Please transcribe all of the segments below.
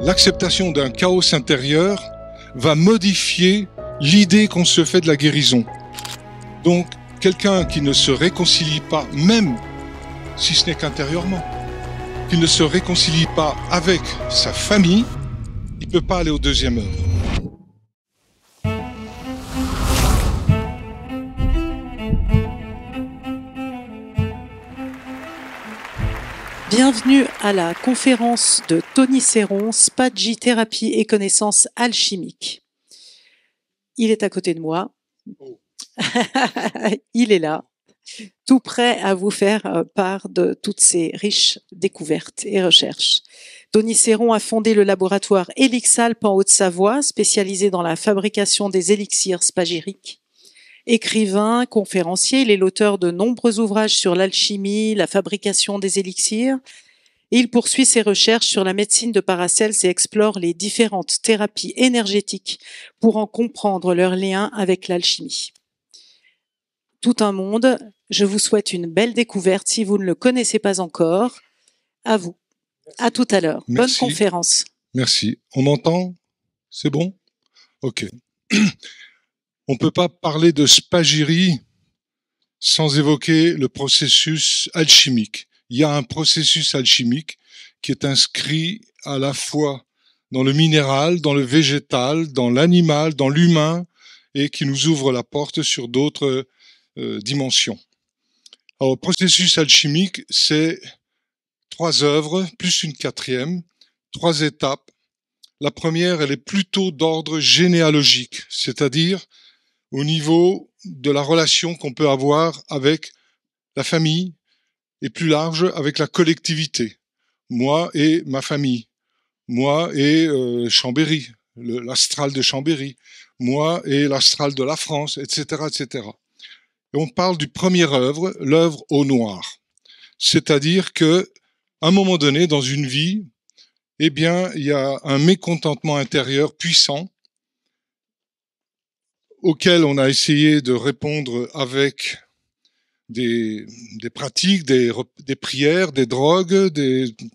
L'acceptation d'un chaos intérieur va modifier l'idée qu'on se fait de la guérison. Donc, quelqu'un qui ne se réconcilie pas, même si ce n'est qu'intérieurement, qui ne se réconcilie pas avec sa famille, il ne peut pas aller au deuxième œuvre. Bienvenue à la conférence de Tony Serron, Spa-G Thérapie et connaissances alchimiques. Il est à côté de moi. Il est là, tout prêt à vous faire part de toutes ces riches découvertes et recherches. Tony Serron a fondé le laboratoire Elixalp en Haute-Savoie, spécialisé dans la fabrication des élixirs spagiriques. Écrivain, conférencier, il est l'auteur de nombreux ouvrages sur l'alchimie, la fabrication des élixirs. Et il poursuit ses recherches sur la médecine de Paracels et explore les différentes thérapies énergétiques pour en comprendre leur lien avec l'alchimie. Tout un monde. Je vous souhaite une belle découverte si vous ne le connaissez pas encore. À vous. À tout à l'heure. Bonne conférence. Merci. On m'entend? C'est bon? Ok. On ne peut pas parler de spagyrie sans évoquer le processus alchimique. Il y a un processus alchimique qui est inscrit à la fois dans le minéral, dans le végétal, dans l'animal, dans l'humain, et qui nous ouvre la porte sur d'autres dimensions. Alors, le processus alchimique, c'est 3 œuvres, plus une 4e, 3 étapes. La première, elle est plutôt d'ordre généalogique, c'est-à-dire au niveau de la relation qu'on peut avoir avec la famille et plus large avec la collectivité. Moi et ma famille. Moi et Chambéry, l'astral de Chambéry. Moi et l'astral de la France, etc., etc. Et on parle du premier œuvre, l'œuvre au noir. C'est-à-dire que, à un moment donné, dans une vie, eh bien, il y a un mécontentement intérieur puissant auquel on a essayé de répondre avec des pratiques, des prières, des drogues,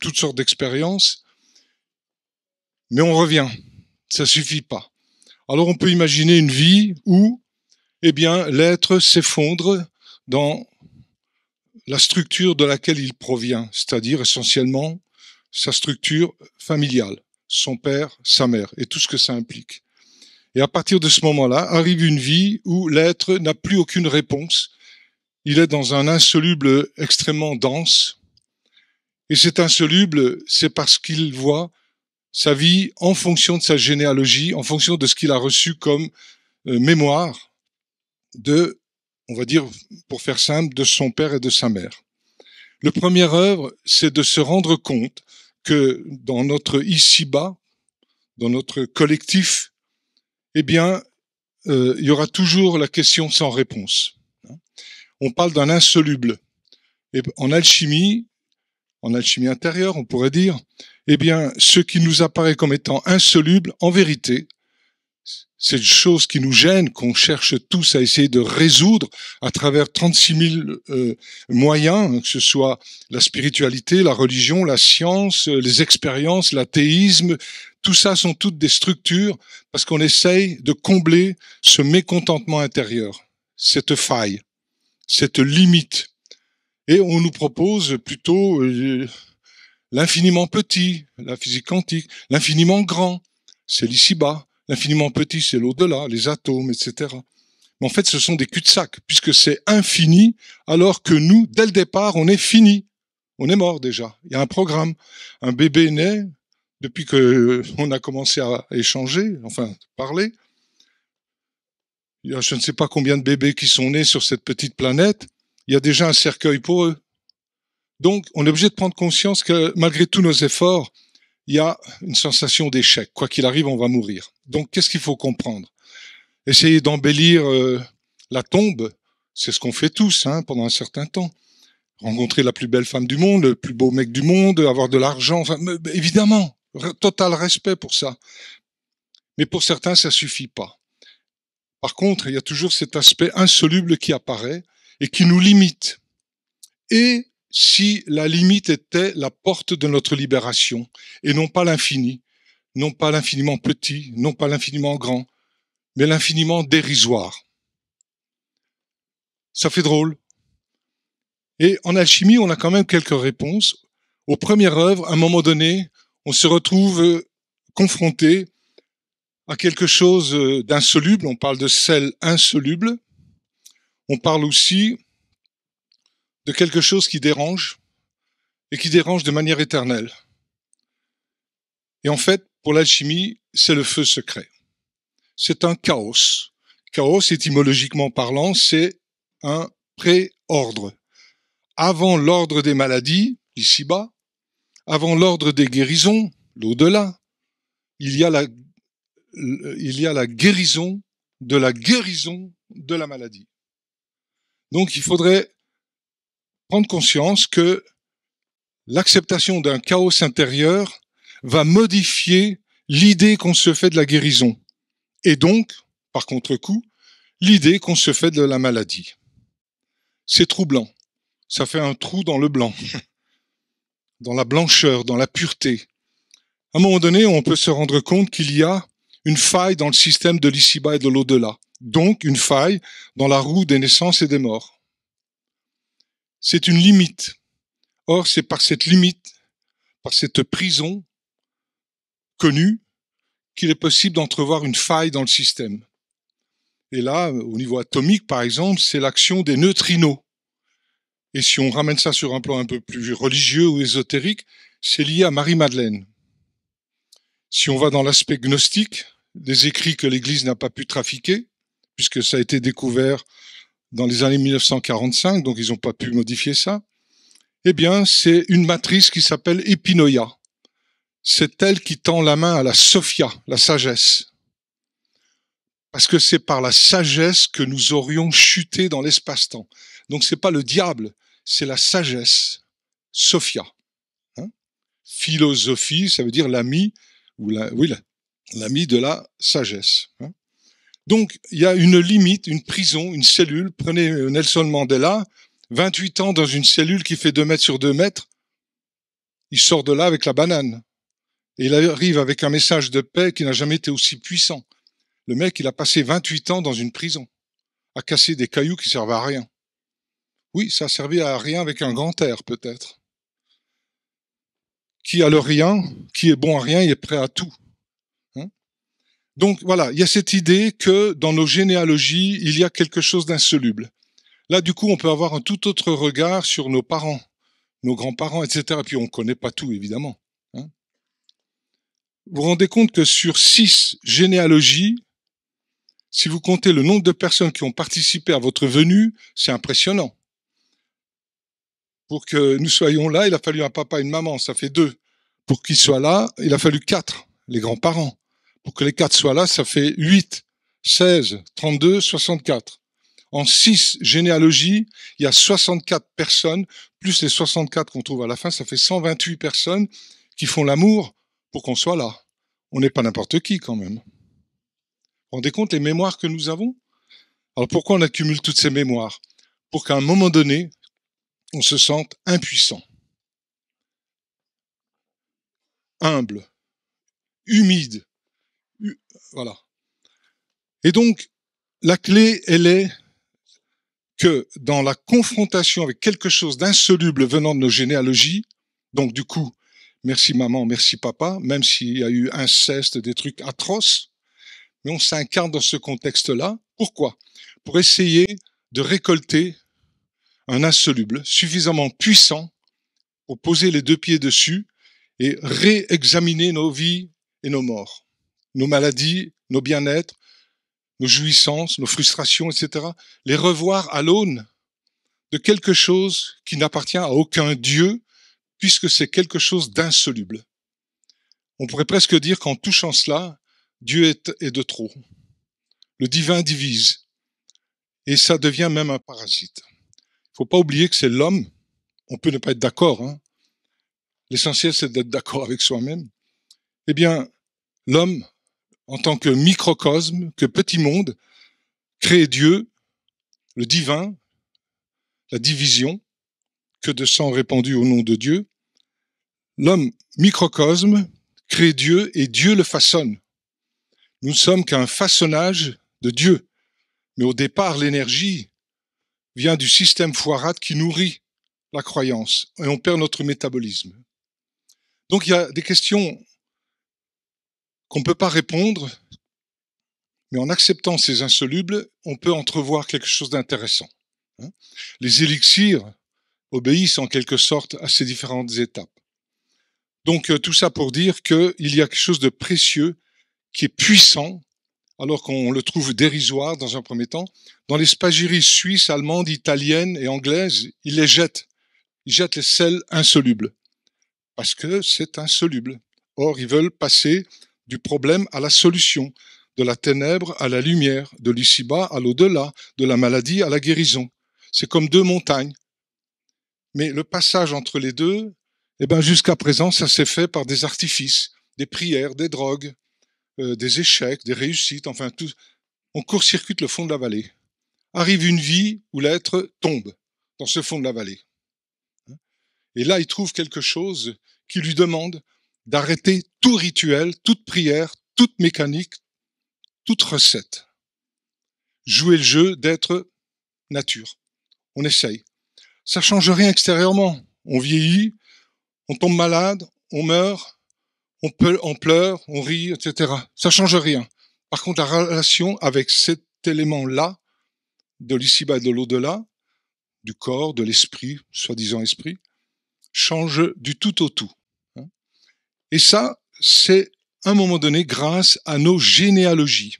toutes sortes d'expériences. Mais on revient. Ça suffit pas. Alors on peut imaginer une vie où, eh bien, l'être s'effondre dans la structure de laquelle il provient, c'est-à-dire essentiellement sa structure familiale, son père, sa mère, et tout ce que ça implique. Et à partir de ce moment-là, arrive une vie où l'être n'a plus aucune réponse. Il est dans un insoluble extrêmement dense. Et cet insoluble, c'est parce qu'il voit sa vie en fonction de sa généalogie, en fonction de ce qu'il a reçu comme mémoire de, on va dire, pour faire simple, de son père et de sa mère. Le premier œuvre, c'est de se rendre compte que dans notre ici-bas, dans notre collectif, eh bien, il y aura toujours la question sans réponse. On parle d'un insoluble. Et en alchimie intérieure, on pourrait dire, eh bien, ce qui nous apparaît comme étant insoluble, en vérité, c'est une chose qui nous gêne, qu'on cherche tous à essayer de résoudre à travers 36 000 moyens, que ce soit la spiritualité, la religion, la science, les expériences, l'athéisme. Tout ça sont toutes des structures parce qu'on essaye de combler ce mécontentement intérieur, cette faille, cette limite. Et on nous propose plutôt l'infiniment petit, la physique quantique, l'infiniment grand, c'est l'ici-bas, l'infiniment petit, c'est l'au-delà, les atomes, etc. Mais en fait, ce sont des cul-de-sac, puisque c'est infini, alors que nous, dès le départ, on est fini. On est mort déjà. Il y a un programme. Un bébé naît, depuis qu'on a commencé à échanger, enfin, parler. Il y a je ne sais pas combien de bébés qui sont nés sur cette petite planète. Il y a déjà un cercueil pour eux. Donc, on est obligé de prendre conscience que malgré tous nos efforts, il y a une sensation d'échec. Quoi qu'il arrive, on va mourir. Donc, qu'est-ce qu'il faut comprendre? Essayer d'embellir la tombe, c'est ce qu'on fait tous pendant un certain temps. Rencontrer la plus belle femme du monde, le plus beau mec du monde, avoir de l'argent, enfin, évidemment, total respect pour ça. Mais pour certains, ça suffit pas. Par contre, il y a toujours cet aspect insoluble qui apparaît et qui nous limite. Et si la limite était la porte de notre libération et non pas l'infini, non pas l'infiniment petit, non pas l'infiniment grand, mais l'infiniment dérisoire. Ça fait drôle. Et en alchimie, on a quand même quelques réponses. Aux premières œuvres, à un moment donné, on se retrouve confronté à quelque chose d'insoluble. On parle de sel insoluble. On parle aussi de quelque chose qui dérange, et qui dérange de manière éternelle. Et en fait, pour l'alchimie, c'est le feu secret. C'est un chaos. Chaos, étymologiquement parlant, c'est un pré-ordre. Avant l'ordre des maladies, ici-bas, avant l'ordre des guérisons, l'au-delà, il y a la guérison de la maladie. Donc, il faudrait prendre conscience que l'acceptation d'un chaos intérieur va modifier l'idée qu'on se fait de la guérison. Et donc, par contre-coup, l'idée qu'on se fait de la maladie. C'est troublant. Ça fait un trou dans le blanc, dans la blancheur, dans la pureté. À un moment donné, on peut se rendre compte qu'il y a une faille dans le système de l'ici-bas et de l'au-delà. Donc, une faille dans la roue des naissances et des morts. C'est une limite. Or, c'est par cette limite, par cette prison connue, qu'il est possible d'entrevoir une faille dans le système. Et là, au niveau atomique, par exemple, c'est l'action des neutrinos. Et si on ramène ça sur un plan un peu plus religieux ou ésotérique, c'est lié à Marie-Madeleine. Si on va dans l'aspect gnostique, des écrits que l'Église n'a pas pu trafiquer, puisque ça a été découvert dans les années 1945, donc ils n'ont pas pu modifier ça, eh bien, c'est une matrice qui s'appelle Epinoia. C'est elle qui tend la main à la Sophia, la sagesse. Parce que c'est par la sagesse que nous aurions chuté dans l'espace-temps. Donc c'est pas le diable, c'est la sagesse, Sophia. Philosophie, ça veut dire l'ami, l'ami de la sagesse. Donc il y a une limite, une prison, une cellule. Prenez Nelson Mandela, 28 ans dans une cellule qui fait 2 mètres sur 2 mètres, il sort de là avec la banane. Et il arrive avec un message de paix qui n'a jamais été aussi puissant. Le mec, il a passé 28 ans dans une prison, à casser des cailloux qui servent à rien. Oui, ça a servi à rien avec un grand air, peut-être. Qui a le rien, qui est bon à rien, il est prêt à tout. Donc voilà, il y a cette idée que dans nos généalogies, il y a quelque chose d'insoluble. Là, du coup, on peut avoir un tout autre regard sur nos parents, nos grands-parents, etc. Et puis on ne connaît pas tout, évidemment. Vous vous rendez compte que sur 6 généalogies, si vous comptez le nombre de personnes qui ont participé à votre venue, c'est impressionnant. Pour que nous soyons là, il a fallu un papa et une maman, ça fait 2. Pour qu'ils soient là, il a fallu 4, les grands-parents. Pour que les 4 soient là, ça fait 8, 16, 32, 64. En 6 généalogies, il y a 64 personnes, plus les 64 qu'on trouve à la fin, ça fait 128 personnes qui font l'amour pour qu'on soit là. On n'est pas n'importe qui quand même. Vous vous rendez compte les mémoires que nous avons? Alors pourquoi on accumule toutes ces mémoires? Pour qu'à un moment donné, on se sente impuissant, humble, humide. Voilà. Et donc, la clé, elle est que dans la confrontation avec quelque chose d'insoluble venant de nos généalogies, donc du coup, merci maman, merci papa, même s'il y a eu inceste, des trucs atroces, mais on s'incarne dans ce contexte-là. Pourquoi? Pour essayer de récolter un insoluble suffisamment puissant pour poser les 2 pieds dessus et réexaminer nos vies et nos morts, nos maladies, nos bien-être, nos jouissances, nos frustrations, etc. Les revoir à l'aune de quelque chose qui n'appartient à aucun Dieu, puisque c'est quelque chose d'insoluble. On pourrait presque dire qu'en touchant cela, Dieu est de trop. Le divin divise. Et ça devient même un parasite. Il ne faut pas oublier que c'est l'homme. On peut ne pas être d'accord. L'essentiel, c'est d'être d'accord avec soi-même. Eh bien, l'homme, en tant que microcosme, que petit monde, crée Dieu, le divin, la division, que de sang répandu au nom de Dieu. L'homme microcosme crée Dieu et Dieu le façonne. Nous ne sommes qu'un façonnage de Dieu. Mais au départ, l'énergie vient du système foirade qui nourrit la croyance et on perd notre métabolisme. Donc il y a des questions qu'on ne peut pas répondre, mais en acceptant ces insolubles, on peut entrevoir quelque chose d'intéressant. Les élixirs obéissent en quelque sorte à ces différentes étapes. Donc tout ça pour dire qu'il y a quelque chose de précieux qui est puissant, alors qu'on le trouve dérisoire dans un premier temps. Dans les spagyries suisses, allemandes, italiennes et anglaises, ils les jettent. Ils jettent les sels insolubles, parce que c'est insoluble. Or, ils veulent passer du problème à la solution, de la ténèbre à la lumière, de l'ici-bas à l'au-delà, de la maladie à la guérison. C'est comme deux montagnes. Mais le passage entre les deux, jusqu'à présent, ça s'est fait par des artifices, des prières, des drogues, des échecs, des réussites, enfin tout. On court-circuite le fond de la vallée. Arrive une vie où l'être tombe dans ce fond de la vallée. Et là, il trouve quelque chose qui lui demande d'arrêter tout rituel, toute prière, toute mécanique, toute recette. Jouer le jeu d'être nature. On essaye. Ça change rien extérieurement. On vieillit, on tombe malade, on meurt, on pleure, on rit, etc. Ça change rien. Par contre, la relation avec cet élément-là, de l'ici-bas et de l'au-delà, du corps, de l'esprit, soi-disant esprit, change du tout au tout. Et ça, c'est à un moment donné grâce à nos généalogies.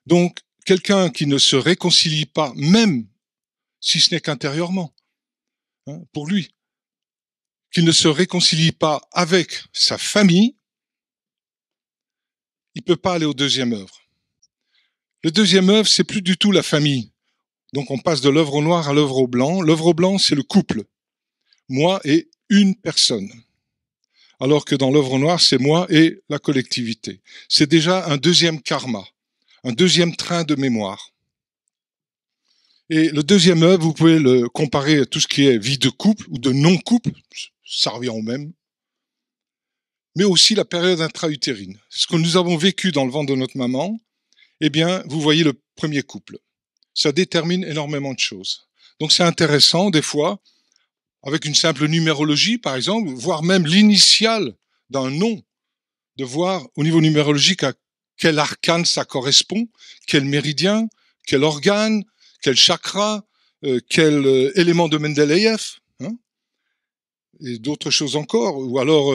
Donc, quelqu'un qui ne se réconcilie pas, même si ce n'est qu'intérieurement, pour lui, qui ne se réconcilie pas avec sa famille, il peut pas aller au deuxième œuvre. Le deuxième œuvre, c'est plus du tout la famille. Donc, on passe de l'œuvre au noir à l'œuvre au blanc. L'œuvre au blanc, c'est le couple. Moi et une personne. Alors que dans l'œuvre au noir, c'est moi et la collectivité. C'est déjà un deuxième karma, un deuxième train de mémoire. Et le deuxième œuvre, vous pouvez le comparer à tout ce qui est vie de couple ou de non-couple, ça revient au même. Mais aussi la période intra-utérine. Ce que nous avons vécu dans le ventre de notre maman, vous voyez le premier couple. Ça détermine énormément de choses. Donc c'est intéressant, des fois, avec une simple numérologie, par exemple, voire même l'initiale d'un nom, de voir au niveau numérologique à quel arcane ça correspond, quel méridien, quel organe, quel chakra, quel élément de Mendeleïev, et d'autres choses encore, ou alors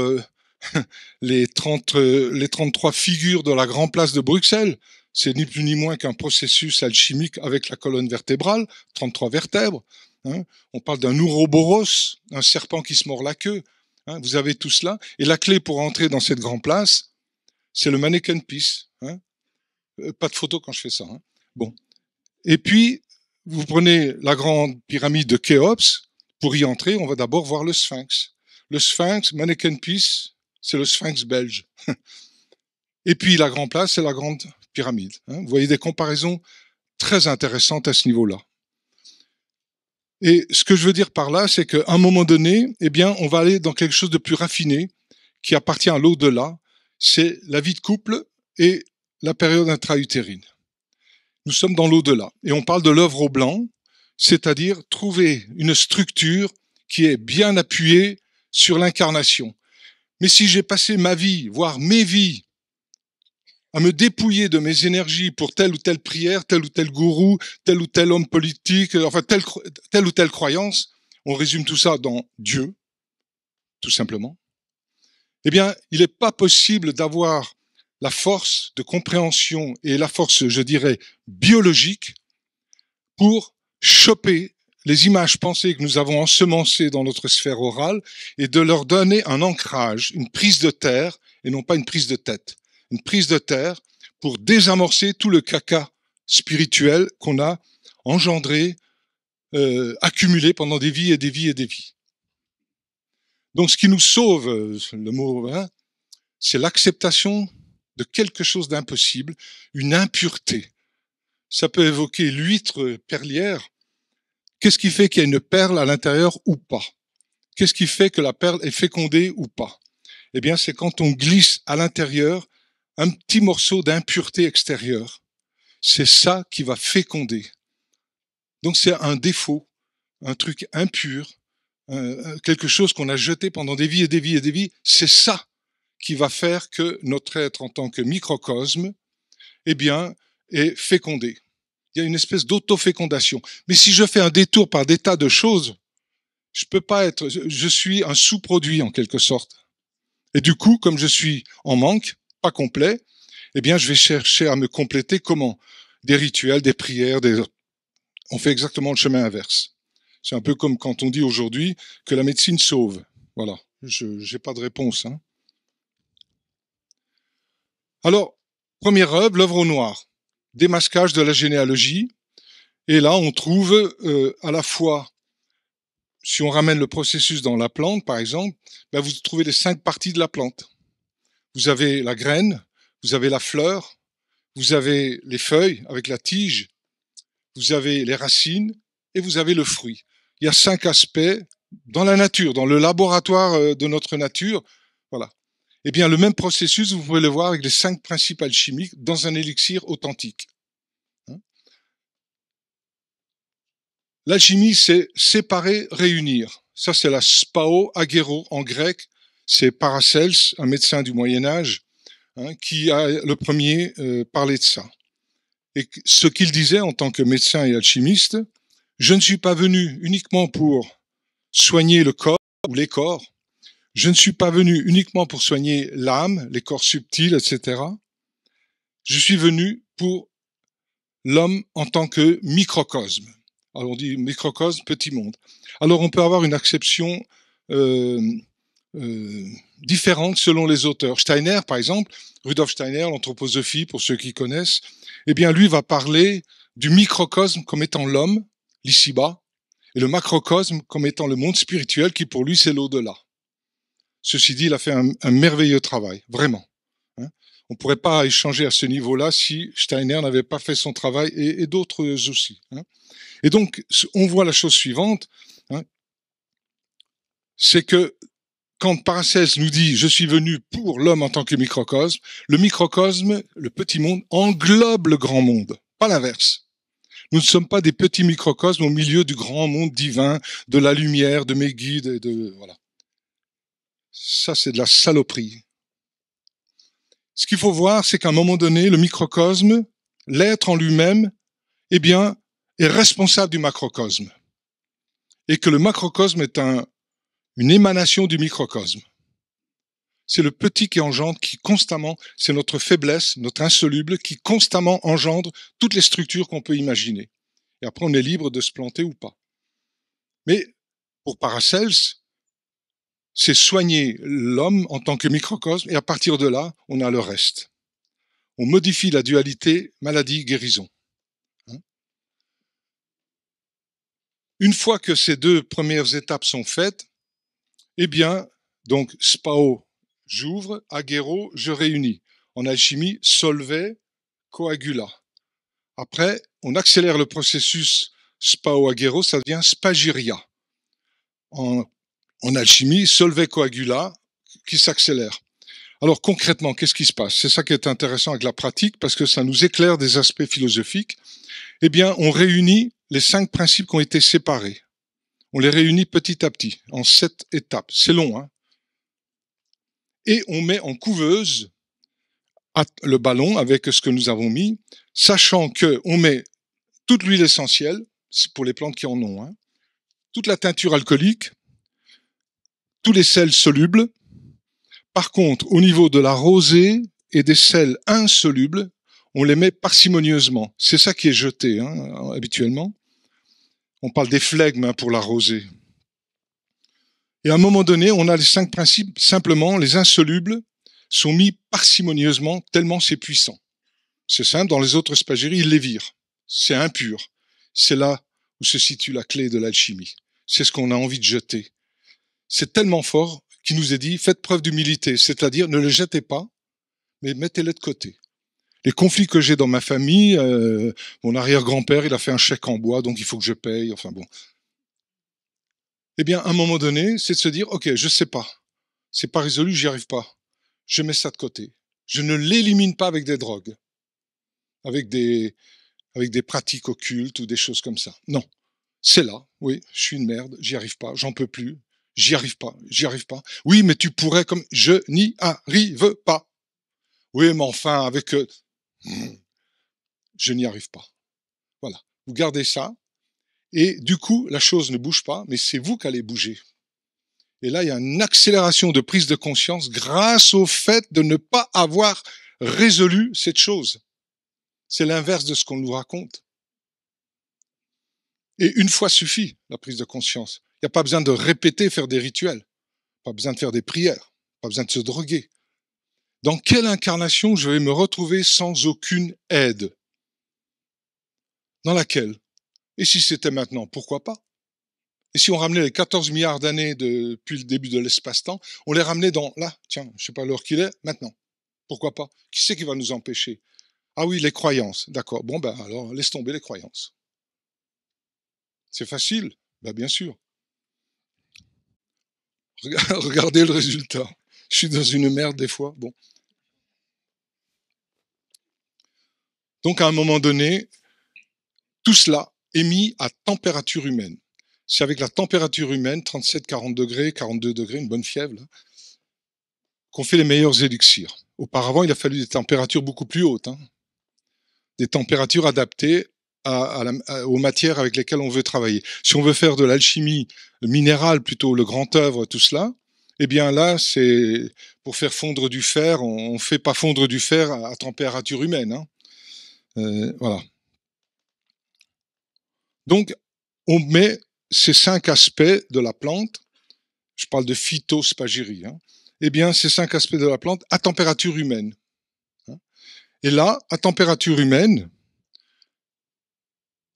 les 33 figures de la Grand Place de Bruxelles, c'est ni plus ni moins qu'un processus alchimique avec la colonne vertébrale, 33 vertèbres. On parle d'un ouroboros, un serpent qui se mord la queue. Vous avez tout cela. Et la clé pour entrer dans cette grande place, c'est le mannequin piece. Pas de photo quand je fais ça. Bon. Et puis, vous prenez la grande pyramide de Khéops. Pour y entrer, on va d'abord voir le sphinx. Le sphinx, mannequin piece, c'est le sphinx belge. Et puis, la grande place, c'est la grande pyramide. Vous voyez des comparaisons très intéressantes à ce niveau-là. Et ce que je veux dire par là, c'est qu'à un moment donné, on va aller dans quelque chose de plus raffiné, qui appartient à l'au-delà. C'est la vie de couple et la période intra-utérine. Nous sommes dans l'au-delà. Et on parle de l'œuvre au blanc, c'est-à-dire trouver une structure qui est bien appuyée sur l'incarnation. Mais si j'ai passé ma vie, voire mes vies, à me dépouiller de mes énergies pour telle ou telle prière, tel ou tel gourou, tel ou tel homme politique, enfin telle ou telle croyance, on résume tout ça dans Dieu, tout simplement, il n'est pas possible d'avoir la force de compréhension et la force, je dirais, biologique pour choper les images pensées que nous avons ensemencées dans notre sphère orale et de leur donner un ancrage, une prise de terre et non pas une prise de tête. Une prise de terre pour désamorcer tout le caca spirituel qu'on a engendré, accumulé pendant des vies et des vies et des vies. Donc ce qui nous sauve, le mot, c'est l'acceptation de quelque chose d'impossible, une impureté. Ça peut évoquer l'huître perlière. Qu'est-ce qui fait qu'il y a une perle à l'intérieur ou pas? Qu'est-ce qui fait que la perle est fécondée ou pas? eh bien, c'est quand on glisse à l'intérieur un petit morceau d'impureté extérieure. C'est ça qui va féconder. Donc, c'est un défaut, un truc impur, quelque chose qu'on a jeté pendant des vies et des vies et des vies. C'est ça qui va faire que notre être en tant que microcosme, eh bien, est fécondé. Il y a une espèce d'autofécondation. Mais si je fais un détour par des tas de choses, je peux pas être, je suis un sous-produit en quelque sorte. Et du coup, comme je suis en manque, pas complet, eh bien, je vais chercher à me compléter comment? Des rituels, des prières, on fait exactement le chemin inverse. C'est un peu comme quand on dit aujourd'hui que la médecine sauve. Voilà. Je n'ai pas de réponse, hein. Alors, première œuvre, l'œuvre au noir. Démasquage de la généalogie. Et là, on trouve à la fois, si on ramène le processus dans la plante, par exemple, ben vous trouvez les 5 parties de la plante. Vous avez la graine, vous avez la fleur, vous avez les feuilles avec la tige, vous avez les racines et vous avez le fruit. Il y a 5 aspects dans la nature, dans le laboratoire de notre nature. Voilà. Eh bien, le même processus, vous pouvez le voir avec les 5 principes alchimiques dans un élixir authentique. L'alchimie, c'est séparer, réunir. Ça, c'est la spao agero en grec. C'est Paracels, un médecin du Moyen-Âge, qui a le premier parlé de ça. Et ce qu'il disait en tant que médecin et alchimiste, je ne suis pas venu uniquement pour soigner le corps ou les corps, je ne suis pas venu uniquement pour soigner l'âme, les corps subtils, etc. Je suis venu pour l'homme en tant que microcosme. Alors on dit microcosme, petit monde. Alors on peut avoir une acception différente selon les auteurs. Steiner, par exemple, Rudolf Steiner, l'anthroposophie, pour ceux qui connaissent, eh bien lui va parler du microcosme comme étant l'homme, l'ici-bas, et le macrocosme comme étant le monde spirituel qui pour lui c'est l'au-delà. Ceci dit, il a fait un merveilleux travail, vraiment. On ne pourrait pas échanger à ce niveau-là si Steiner n'avait pas fait son travail et d'autres aussi. Et donc, on voit la chose suivante, c'est que quand Paracels nous dit « je suis venu pour l'homme en tant que microcosme », le microcosme, le petit monde, englobe le grand monde, pas l'inverse. Nous ne sommes pas des petits microcosmes au milieu du grand monde divin, de la lumière, de mes guides, voilà. Ça, c'est de la saloperie. Ce qu'il faut voir, c'est qu'à un moment donné, le microcosme, l'être en lui-même, eh bien, est responsable du macrocosme. Et que le macrocosme est une émanation du microcosme. C'est le petit qui engendre, qui constamment, c'est notre faiblesse, notre insoluble, qui constamment engendre toutes les structures qu'on peut imaginer. Et après, on est libre de se planter ou pas. Mais pour Paracels, c'est soigner l'homme en tant que microcosme, et à partir de là, on a le reste. On modifie la dualité maladie-guérison. Une fois que ces 2 premières étapes sont faites, eh bien, donc, spao, j'ouvre, agero, je réunis. En alchimie, solve, coagula. Après, on accélère le processus spao, agero, ça devient spagyria. En alchimie, solve, coagula, qui s'accélère. Alors concrètement, qu'est-ce qui se passe? C'est ça qui est intéressant avec la pratique, parce que ça nous éclaire des aspects philosophiques. Eh bien, on réunit les 5 principes qui ont été séparés. On les réunit petit à petit, en 7 étapes. C'est long, hein? Et on met en couveuse le ballon avec ce que nous avons mis, sachant qu'on met toute l'huile essentielle, c'est pour les plantes qui en ont, hein, toute la teinture alcoolique, tous les sels solubles. Par contre, au niveau de la rosée et des sels insolubles, on les met parcimonieusement. C'est ça qui est jeté, hein, habituellement. On parle des flegmes pour la rosée. Et à un moment donné, on a les 5 principes, simplement, les insolubles sont mis parcimonieusement, tellement c'est puissant. C'est simple, dans les autres spagyries, ils les virent. C'est impur. C'est là où se situe la clé de l'alchimie. C'est ce qu'on a envie de jeter. C'est tellement fort qu'il nous est dit, faites preuve d'humilité, c'est-à-dire ne les jetez pas, mais mettez-les de côté. Les conflits que j'ai dans ma famille, mon arrière-grand-père, il a fait un chèque en bois, donc il faut que je paye, enfin bon. Eh bien, à un moment donné, c'est de se dire, ok, je sais pas. c'est pas résolu, j'y arrive pas. Je mets ça de côté. Je ne l'élimine pas avec des drogues, avec des pratiques occultes ou des choses comme ça. Non. C'est là, oui, je suis une merde, j'y arrive pas, j'en peux plus, j'y arrive pas. Oui, mais tu pourrais comme... Je n'y arrive pas. Oui, mais enfin, avec... je n'y arrive pas. Voilà. Vous gardez ça, et du coup, la chose ne bouge pas, mais c'est vous qui allez bouger. Et là, il y a une accélération de prise de conscience grâce au fait de ne pas avoir résolu cette chose. C'est l'inverse de ce qu'on nous raconte. Et une fois suffit, la prise de conscience. Il n'y a pas besoin de répéter, faire des rituels. Pas besoin de faire des prières. Pas besoin de se droguer. Dans quelle incarnation je vais me retrouver sans aucune aide? Dans laquelle? Et si c'était maintenant, pourquoi pas? Et si on ramenait les 14 milliards d'années depuis le début de l'espace-temps, on les ramenait dans, là, tiens, je sais pas l'heure qu'il est, maintenant. Pourquoi pas? Qui c'est qui va nous empêcher? Ah oui, les croyances. D'accord. Bon, ben alors, laisse tomber les croyances. C'est facile? Ben bien sûr. Regardez le résultat. Je suis dans une merde des fois. Bon. Donc, à un moment donné, tout cela est mis à température humaine. C'est avec la température humaine, 37, 40 degrés, 42 degrés, une bonne fièvre, là, qu'on fait les meilleurs élixirs. Auparavant, il a fallu des températures beaucoup plus hautes, hein, des températures adaptées aux matières avec lesquelles on veut travailler. Si on veut faire de l'alchimie minérale, plutôt le grand œuvre, tout cela, eh bien là, c'est pour faire fondre du fer, on ne fait pas fondre du fer à température humaine. Hein. Voilà. Donc, on met ces 5 aspects de la plante, je parle de phytospagyrie, hein, eh bien, ces 5 aspects de la plante à température humaine. Hein. Et là, à température humaine,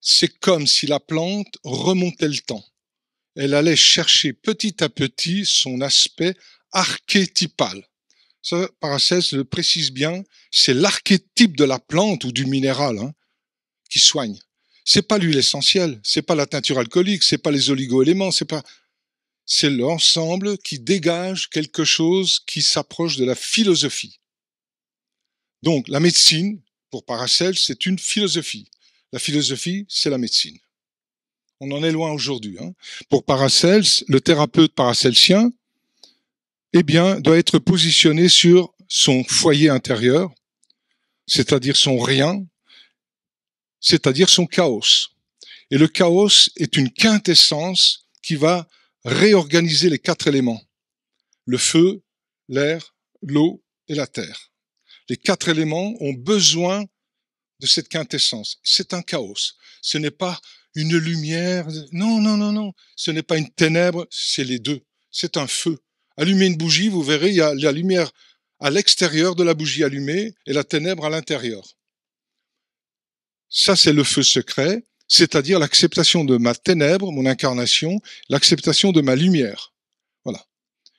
c'est comme si la plante remontait le temps. Elle allait chercher petit à petit son aspect archétypal. Ça, Paracelse le précise bien, c'est l'archétype de la plante ou du minéral, hein, qui soigne. C'est pas l'huile essentielle, c'est pas la teinture alcoolique, c'est pas les oligo-éléments, c'est l'ensemble qui dégage quelque chose qui s'approche de la philosophie. Donc, la médecine, pour Paracelse, c'est une philosophie. La philosophie, c'est la médecine. On en est loin aujourd'hui. Hein. Pour Paracelse, le thérapeute paracelsien, eh bien, doit être positionné sur son foyer intérieur, c'est-à-dire son rien, c'est-à-dire son chaos. Et le chaos est une quintessence qui va réorganiser les 4 éléments. Le feu, l'air, l'eau et la terre. Les 4 éléments ont besoin de cette quintessence. C'est un chaos. Ce n'est pas une lumière. Non. Ce n'est pas une ténèbre, c'est les deux. C'est un feu. Allumez une bougie, vous verrez, il y a la lumière à l'extérieur de la bougie allumée et la ténèbre à l'intérieur. Ça, c'est le feu secret, c'est-à-dire l'acceptation de ma ténèbre, mon incarnation, l'acceptation de ma lumière. Voilà.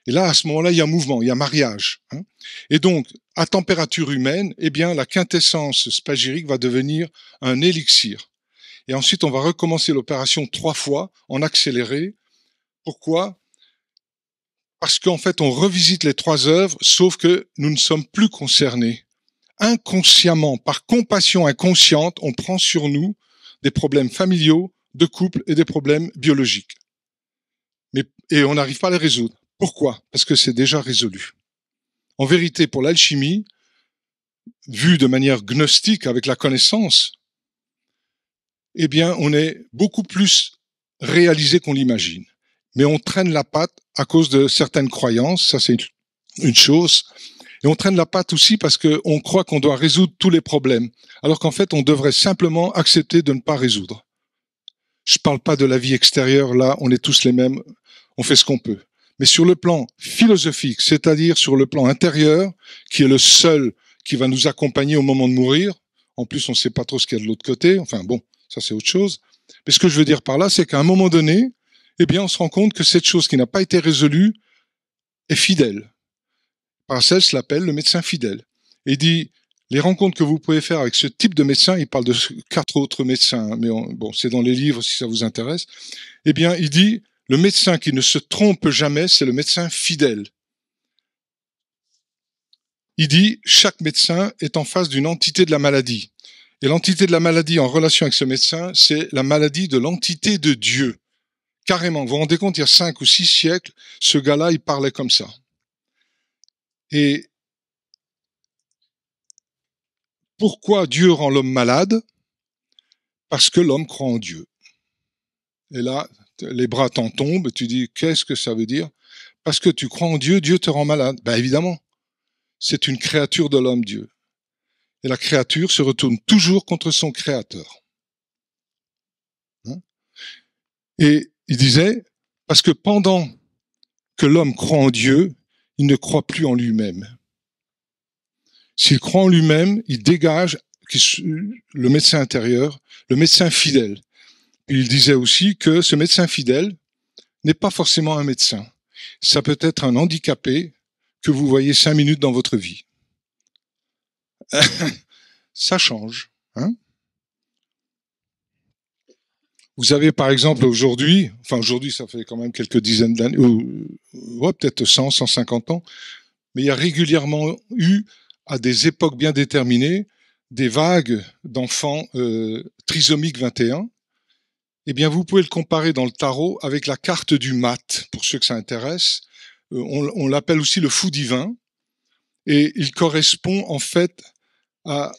Et là, à ce moment-là, il y a mouvement, il y a mariage. Hein. Et donc, à température humaine, eh bien, la quintessence spagyrique va devenir un élixir. Et ensuite, on va recommencer l'opération 3 fois en accéléré. Pourquoi? Parce qu'en fait, on revisite les 3 œuvres, sauf que nous ne sommes plus concernés. Inconsciemment, par compassion inconsciente, on prend sur nous des problèmes familiaux, de couple et des problèmes biologiques. Et on n'arrive pas à les résoudre. Pourquoi? Parce que c'est déjà résolu. En vérité, pour l'alchimie, vue de manière gnostique avec la connaissance, eh bien, on est beaucoup plus réalisé qu'on l'imagine. Mais on traîne la patte à cause de certaines croyances, ça c'est une chose. Et on traîne la patte aussi parce qu'on croit qu'on doit résoudre tous les problèmes, alors qu'en fait, on devrait simplement accepter de ne pas résoudre. Je ne parle pas de la vie extérieure, là, on est tous les mêmes, on fait ce qu'on peut. Mais sur le plan philosophique, c'est-à-dire sur le plan intérieur, qui est le seul qui va nous accompagner au moment de mourir, en plus on ne sait pas trop ce qu'il y a de l'autre côté, enfin bon, ça c'est autre chose. Mais ce que je veux dire par là, c'est qu'à un moment donné, eh bien, on se rend compte que cette chose qui n'a pas été résolue est fidèle. Paracelse l'appelle le médecin fidèle. Et dit, les rencontres que vous pouvez faire avec ce type de médecin, il parle de 4 autres médecins, mais bon, c'est dans les livres si ça vous intéresse, eh bien, il dit, le médecin qui ne se trompe jamais, c'est le médecin fidèle. il dit chaque médecin est en face d'une entité de la maladie. Et l'entité de la maladie en relation avec ce médecin, c'est la maladie de l'entité de Dieu. Carrément, vous vous rendez compte, il y a 5 ou 6 siècles, ce gars-là, il parlait comme ça. Et pourquoi Dieu rend l'homme malade? Parce que l'homme croit en Dieu. Et là, les bras t'en tombent, tu dis, qu'est-ce que ça veut dire? Parce que tu crois en Dieu, Dieu te rend malade. Ben évidemment, c'est une créature de l'homme, Dieu. Et la créature se retourne toujours contre son créateur. Et il disait, parce que pendant que l'homme croit en Dieu, il ne croit plus en lui-même. S'il croit en lui-même, il dégage le médecin intérieur, le médecin fidèle. Il disait aussi que ce médecin fidèle n'est pas forcément un médecin. Ça peut être un handicapé que vous voyez 5 minutes dans votre vie. Ça change. Hein? Vous avez par exemple aujourd'hui, ça fait quand même quelques dizaines d'années, ou peut-être 100, 150 ans, mais il y a régulièrement eu, à des époques bien déterminées, des vagues d'enfants trisomiques 21. Eh bien, vous pouvez le comparer dans le tarot avec la carte du mat, pour ceux que ça intéresse. On l'appelle aussi le fou divin, et il correspond en fait à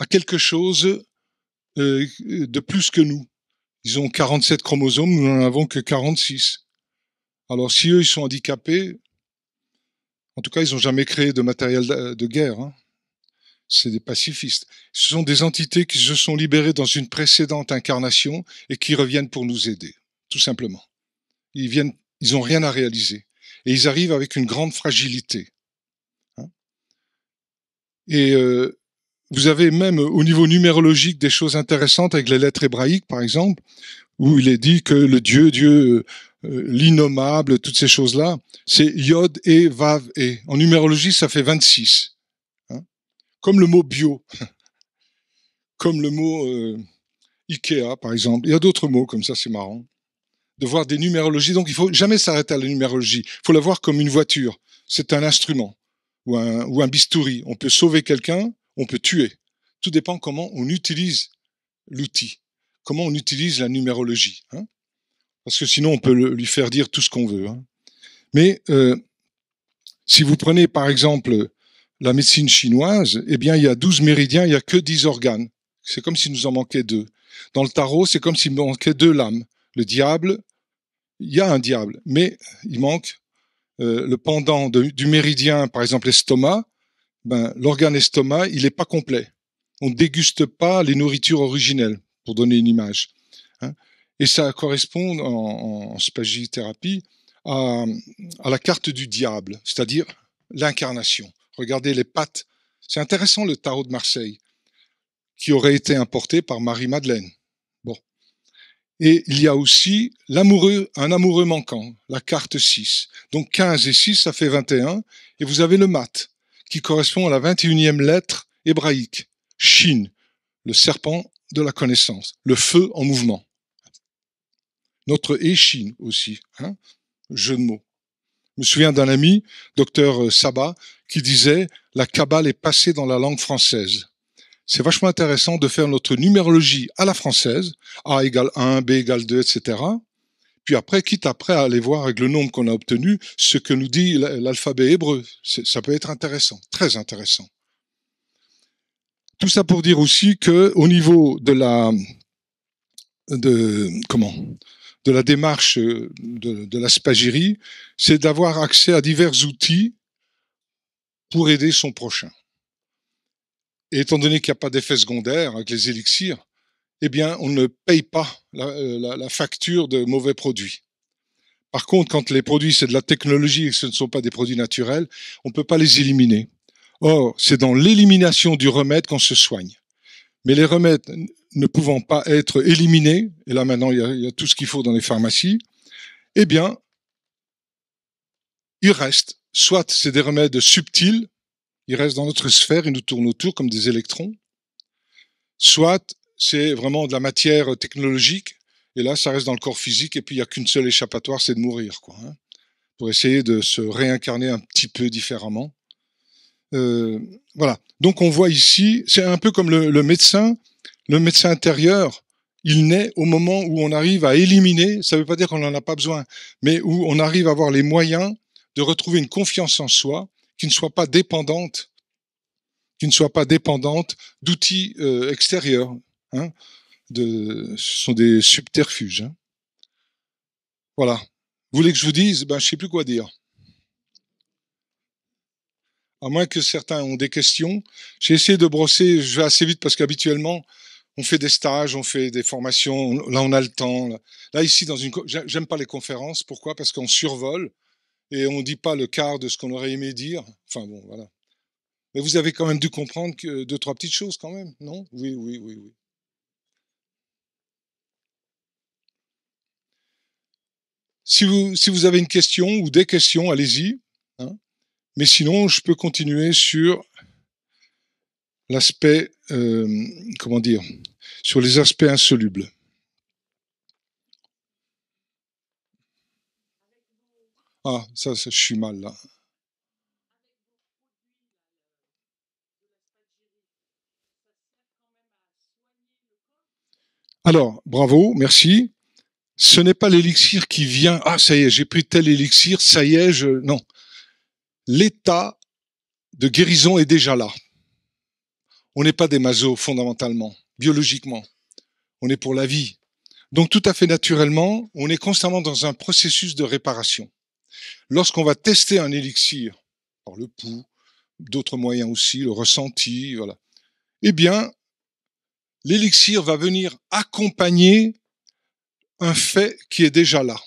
quelque chose de plus que nous. Ils ont 47 chromosomes, nous n'en avons que 46. Alors si eux, ils sont handicapés, en tout cas, ils n'ont jamais créé de matériel de guerre. Hein. C'est des pacifistes. Ce sont des entités qui se sont libérées dans une précédente incarnation et qui reviennent pour nous aider, tout simplement. Ils n'ont rien à réaliser. Et ils arrivent avec une grande fragilité. Hein. Et vous avez même au niveau numérologique des choses intéressantes avec les lettres hébraïques, par exemple, où il est dit que le Dieu, l'innommable, toutes ces choses-là, c'est Yod et Vav et. En numérologie, ça fait 26. Hein. Comme le mot bio, comme le mot Ikea, par exemple. Il y a d'autres mots comme ça, c'est marrant. De voir des numérologies. Donc, il faut jamais s'arrêter à la numérologie. Il faut la voir comme une voiture. C'est un instrument ou un bistouri. On peut sauver quelqu'un, on peut tuer. Tout dépend comment on utilise l'outil, comment on utilise la numérologie. Hein. Parce que sinon, on peut lui faire dire tout ce qu'on veut. Hein. Mais si vous prenez, par exemple, la médecine chinoise, eh bien, il y a 12 méridiens, il n'y a que 10 organes. C'est comme s'il nous en manquait 2. Dans le tarot, c'est comme s'il manquait 2 lames. Le diable, il y a un diable, mais il manque le pendant du méridien, par exemple l'estomac. Ben, l'organe estomac, il n'est pas complet. On ne déguste pas les nourritures originelles, pour donner une image. Hein. Et ça correspond en spagithérapie à la carte du diable, c'est-à-dire l'incarnation. Regardez les pattes. C'est intéressant le tarot de Marseille, qui aurait été importé par Marie-Madeleine. Bon. Et il y a aussi un amoureux manquant, la carte 6. Donc 15 et 6, ça fait 21. Et vous avez le mat, qui correspond à la 21e lettre hébraïque. Shin, le serpent de la connaissance, le feu en mouvement. Notre Eshin aussi, hein, jeu de mots. Je me souviens d'un ami, docteur Sabat, qui disait « La Kabbale est passée dans la langue française ». C'est vachement intéressant de faire notre numérologie à la française, A égale 1, B égale 2, etc. Puis après, quitte après à aller voir avec le nombre qu'on a obtenu, ce que nous dit l'alphabet hébreu. Ça peut être intéressant, très intéressant. Tout ça pour dire aussi que au niveau de la démarche de la spagyrie, c'est d'avoir accès à divers outils pour aider son prochain. Et étant donné qu'il n'y a pas d'effet secondaire avec les élixirs, eh bien, on ne paye pas la facture de mauvais produits. Par contre, quand les produits, c'est de la technologie et que ce ne sont pas des produits naturels, on ne peut pas les éliminer. Or, c'est dans l'élimination du remède qu'on se soigne. Mais les remèdes ne pouvant pas être éliminés, et là maintenant il y a tout ce qu'il faut dans les pharmacies, eh bien, il reste, soit c'est des remèdes subtils, ils restent dans notre sphère, ils nous tournent autour comme des électrons, soit c'est vraiment de la matière technologique, et là ça reste dans le corps physique, et puis il n'y a qu'une seule échappatoire, c'est de mourir, quoi. Hein. pour essayer de se réincarner un petit peu différemment. Voilà. Donc on voit ici, c'est un peu comme le médecin intérieur, il naît au moment où on arrive à éliminer, ça ne veut pas dire qu'on n'en a pas besoin, mais où on arrive à avoir les moyens de retrouver une confiance en soi qui ne soit pas dépendante d'outils extérieurs. Hein, ce sont des subterfuges. Hein. Voilà. Vous voulez que je vous dise? Je ne sais plus quoi dire. À moins que certains ont des questions. J'ai essayé de brosser, je vais assez vite parce qu'habituellement, on fait des stages, on fait des formations, là on a le temps. Là ici, j'aime pas les conférences. Pourquoi? Parce qu'on survole et on ne dit pas le quart de ce qu'on aurait aimé dire. Enfin bon, voilà. Mais vous avez quand même dû comprendre que 2-3 petites choses quand même, non? Oui, oui, oui, oui. Si vous avez une question ou des questions, allez-y. Hein. Mais sinon, je peux continuer sur l'aspect, sur les aspects insolubles. Ah, ça, je suis mal là. Alors, bravo, merci. Ce n'est pas l'élixir qui vient, ah ça y est, j'ai pris tel élixir, ça y est, non. L'état de guérison est déjà là. On n'est pas des masos fondamentalement, biologiquement. On est pour la vie. Donc tout à fait naturellement, on est constamment dans un processus de réparation. Lorsqu'on va tester un élixir, par le pouls, d'autres moyens aussi, le ressenti, voilà. Eh bien, l'élixir va venir accompagner un fait qui est déjà là.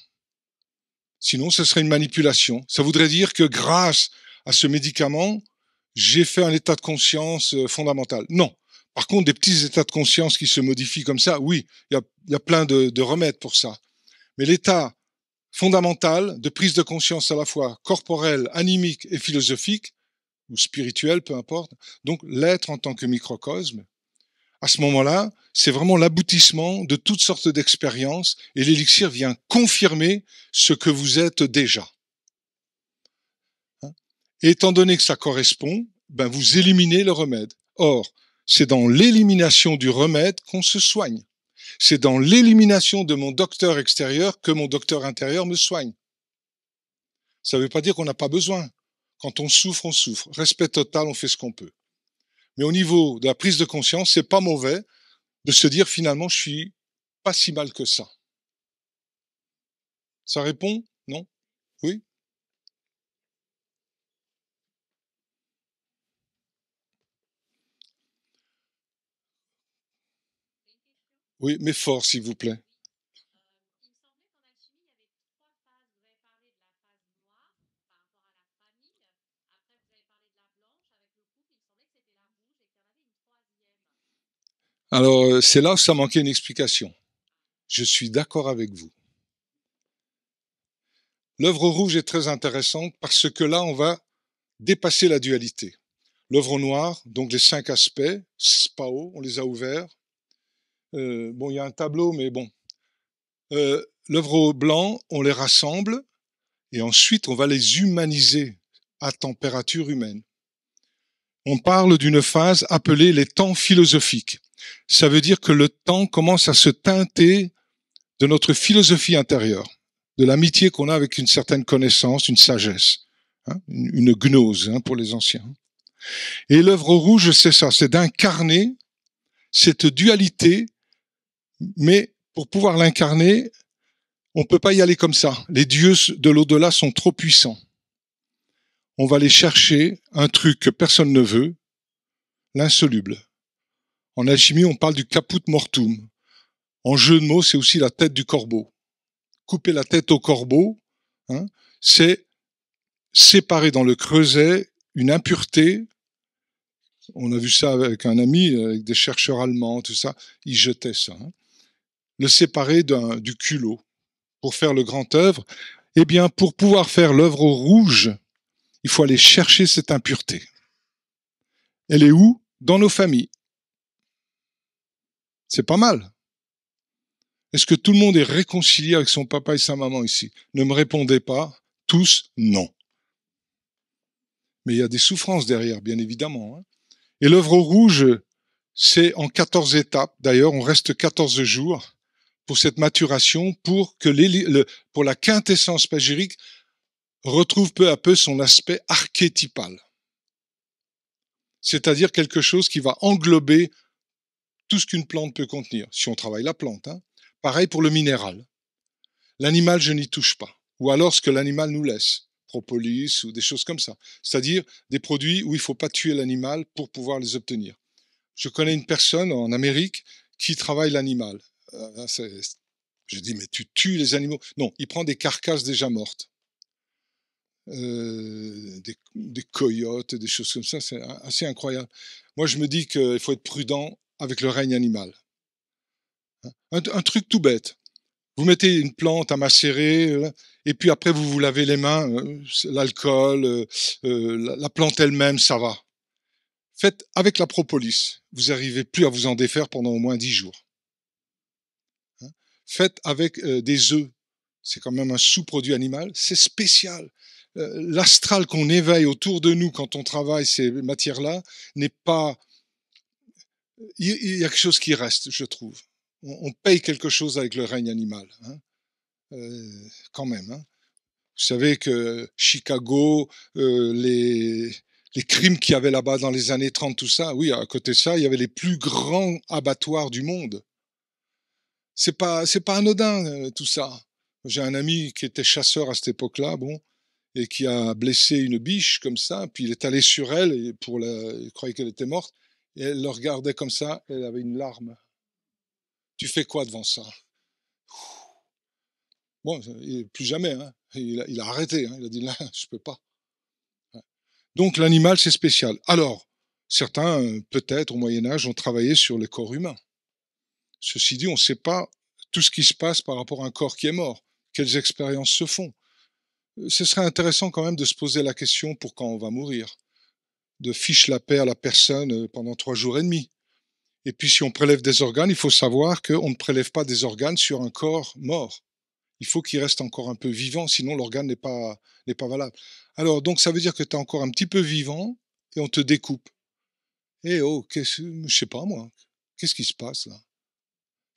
Sinon, ce serait une manipulation. Ça voudrait dire que grâce à ce médicament, j'ai fait un état de conscience fondamental. Non. Par contre, des petits états de conscience qui se modifient comme ça, oui, il y a plein de remèdes pour ça. Mais l'état fondamental de prise de conscience à la fois corporelle, animique et philosophique, ou spirituelle, peu importe, donc l'être en tant que microcosme, à ce moment-là, c'est vraiment l'aboutissement de toutes sortes d'expériences et l'élixir vient confirmer ce que vous êtes déjà. Et étant donné que ça correspond, vous éliminez le remède. Or, c'est dans l'élimination du remède qu'on se soigne. C'est dans l'élimination de mon docteur extérieur que mon docteur intérieur me soigne. Ça ne veut pas dire qu'on n'a pas besoin. Quand on souffre, on souffre. Respect total, on fait ce qu'on peut. Mais au niveau de la prise de conscience, c'est pas mauvais de se dire finalement, je suis pas si mal que ça. Ça répond? Non? Oui? Oui, mais fort, s'il vous plaît. Alors, c'est là où ça manquait une explication. Je suis d'accord avec vous. L'œuvre rouge est très intéressante parce que là, on va dépasser la dualité. L'œuvre noire, donc les 5 aspects, SPAO, on les a ouverts. Bon, il y a un tableau, mais bon. L'œuvre blanc, on les rassemble et ensuite, on va les humaniser à température humaine. On parle d'une phase appelée les temps philosophiques. Ça veut dire que le temps commence à se teinter de notre philosophie intérieure, de l'amitié qu'on a avec une certaine connaissance, une sagesse, hein, une gnose pour les anciens. Et l'œuvre rouge, c'est ça, c'est d'incarner cette dualité, mais pour pouvoir l'incarner, on ne peut pas y aller comme ça. Les dieux de l'au-delà sont trop puissants. On va aller chercher un truc que personne ne veut, l'insoluble. En alchimie, on parle du caput mortuum. En jeu de mots, c'est aussi la tête du corbeau. Couper la tête au corbeau, c'est séparer dans le creuset une impureté. On a vu ça avec un ami, avec des chercheurs allemands, tout ça. Ils jetaient ça. Le séparer du culot pour faire le grand œuvre. Eh bien, pour pouvoir faire l'œuvre rouge, il faut aller chercher cette impureté. Elle est où? Dans nos familles. C'est pas mal. Est-ce que tout le monde est réconcilié avec son papa et sa maman ici? Ne me répondez pas. Tous, non. Mais il y a des souffrances derrière, bien évidemment. Hein. Et l'œuvre rouge, c'est en 14 étapes. D'ailleurs, on reste 14 jours pour cette maturation, pour que pour la quintessence spagirique retrouve peu à peu son aspect archétypal. C'est-à-dire quelque chose qui va englober tout ce qu'une plante peut contenir, si on travaille la plante. Hein. Pareil pour le minéral. L'animal, je n'y touche pas. Ou alors ce que l'animal nous laisse, propolis ou des choses comme ça. C'est-à-dire des produits où il ne faut pas tuer l'animal pour pouvoir les obtenir. Je connais une personne en Amérique qui travaille l'animal. Je dis, mais tu tues les animaux? Non, il prend des carcasses déjà mortes. Des coyotes, des choses comme ça, c'est assez incroyable. Moi, je me dis qu'il faut être prudent avec le règne animal. Un truc tout bête. Vous mettez une plante à macérer, et puis après vous vous lavez les mains, l'alcool, la plante elle-même, ça va. Faites avec la propolis. Vous n'arrivez plus à vous en défaire pendant au moins 10 jours. Faites avec des œufs. C'est quand même un sous-produit animal. C'est spécial. L'astral qu'on éveille autour de nous quand on travaille ces matières-là n'est pas... Il y a quelque chose qui reste, je trouve. On paye quelque chose avec le règne animal. Hein. Quand même. Hein. Vous savez que Chicago, les crimes qu'il y avait là-bas dans les années 30, tout ça, oui, à côté de ça, il y avait les plus grands abattoirs du monde. C'est pas anodin, tout ça. J'ai un ami qui était chasseur à cette époque-là, bon, et qui a blessé une biche comme ça, puis il est allé sur elle, et il croyait qu'elle était morte, et elle le regardait comme ça, et elle avait une larme. Tu fais quoi devant ça? Bon, plus jamais, hein. Il a arrêté, hein. Il a dit là, je peux pas. Donc l'animal, c'est spécial. Alors, certains, peut-être au Moyen-Âge, ont travaillé sur les corps humains. Ceci dit, on ne sait pas tout ce qui se passe par rapport à un corps qui est mort. Quelles expériences se font? Ce serait intéressant quand même de se poser la question pour quand on va mourir, de fiche la paix à la personne pendant 3 jours et demi. Et puis si on prélève des organes, il faut savoir qu'on ne prélève pas des organes sur un corps mort. Il faut qu'il reste encore un peu vivant, sinon l'organe n'est pas valable. Alors, donc ça veut dire que tu es encore un petit peu vivant et on te découpe. Eh oh, je sais pas moi, qu'est-ce qui se passe là?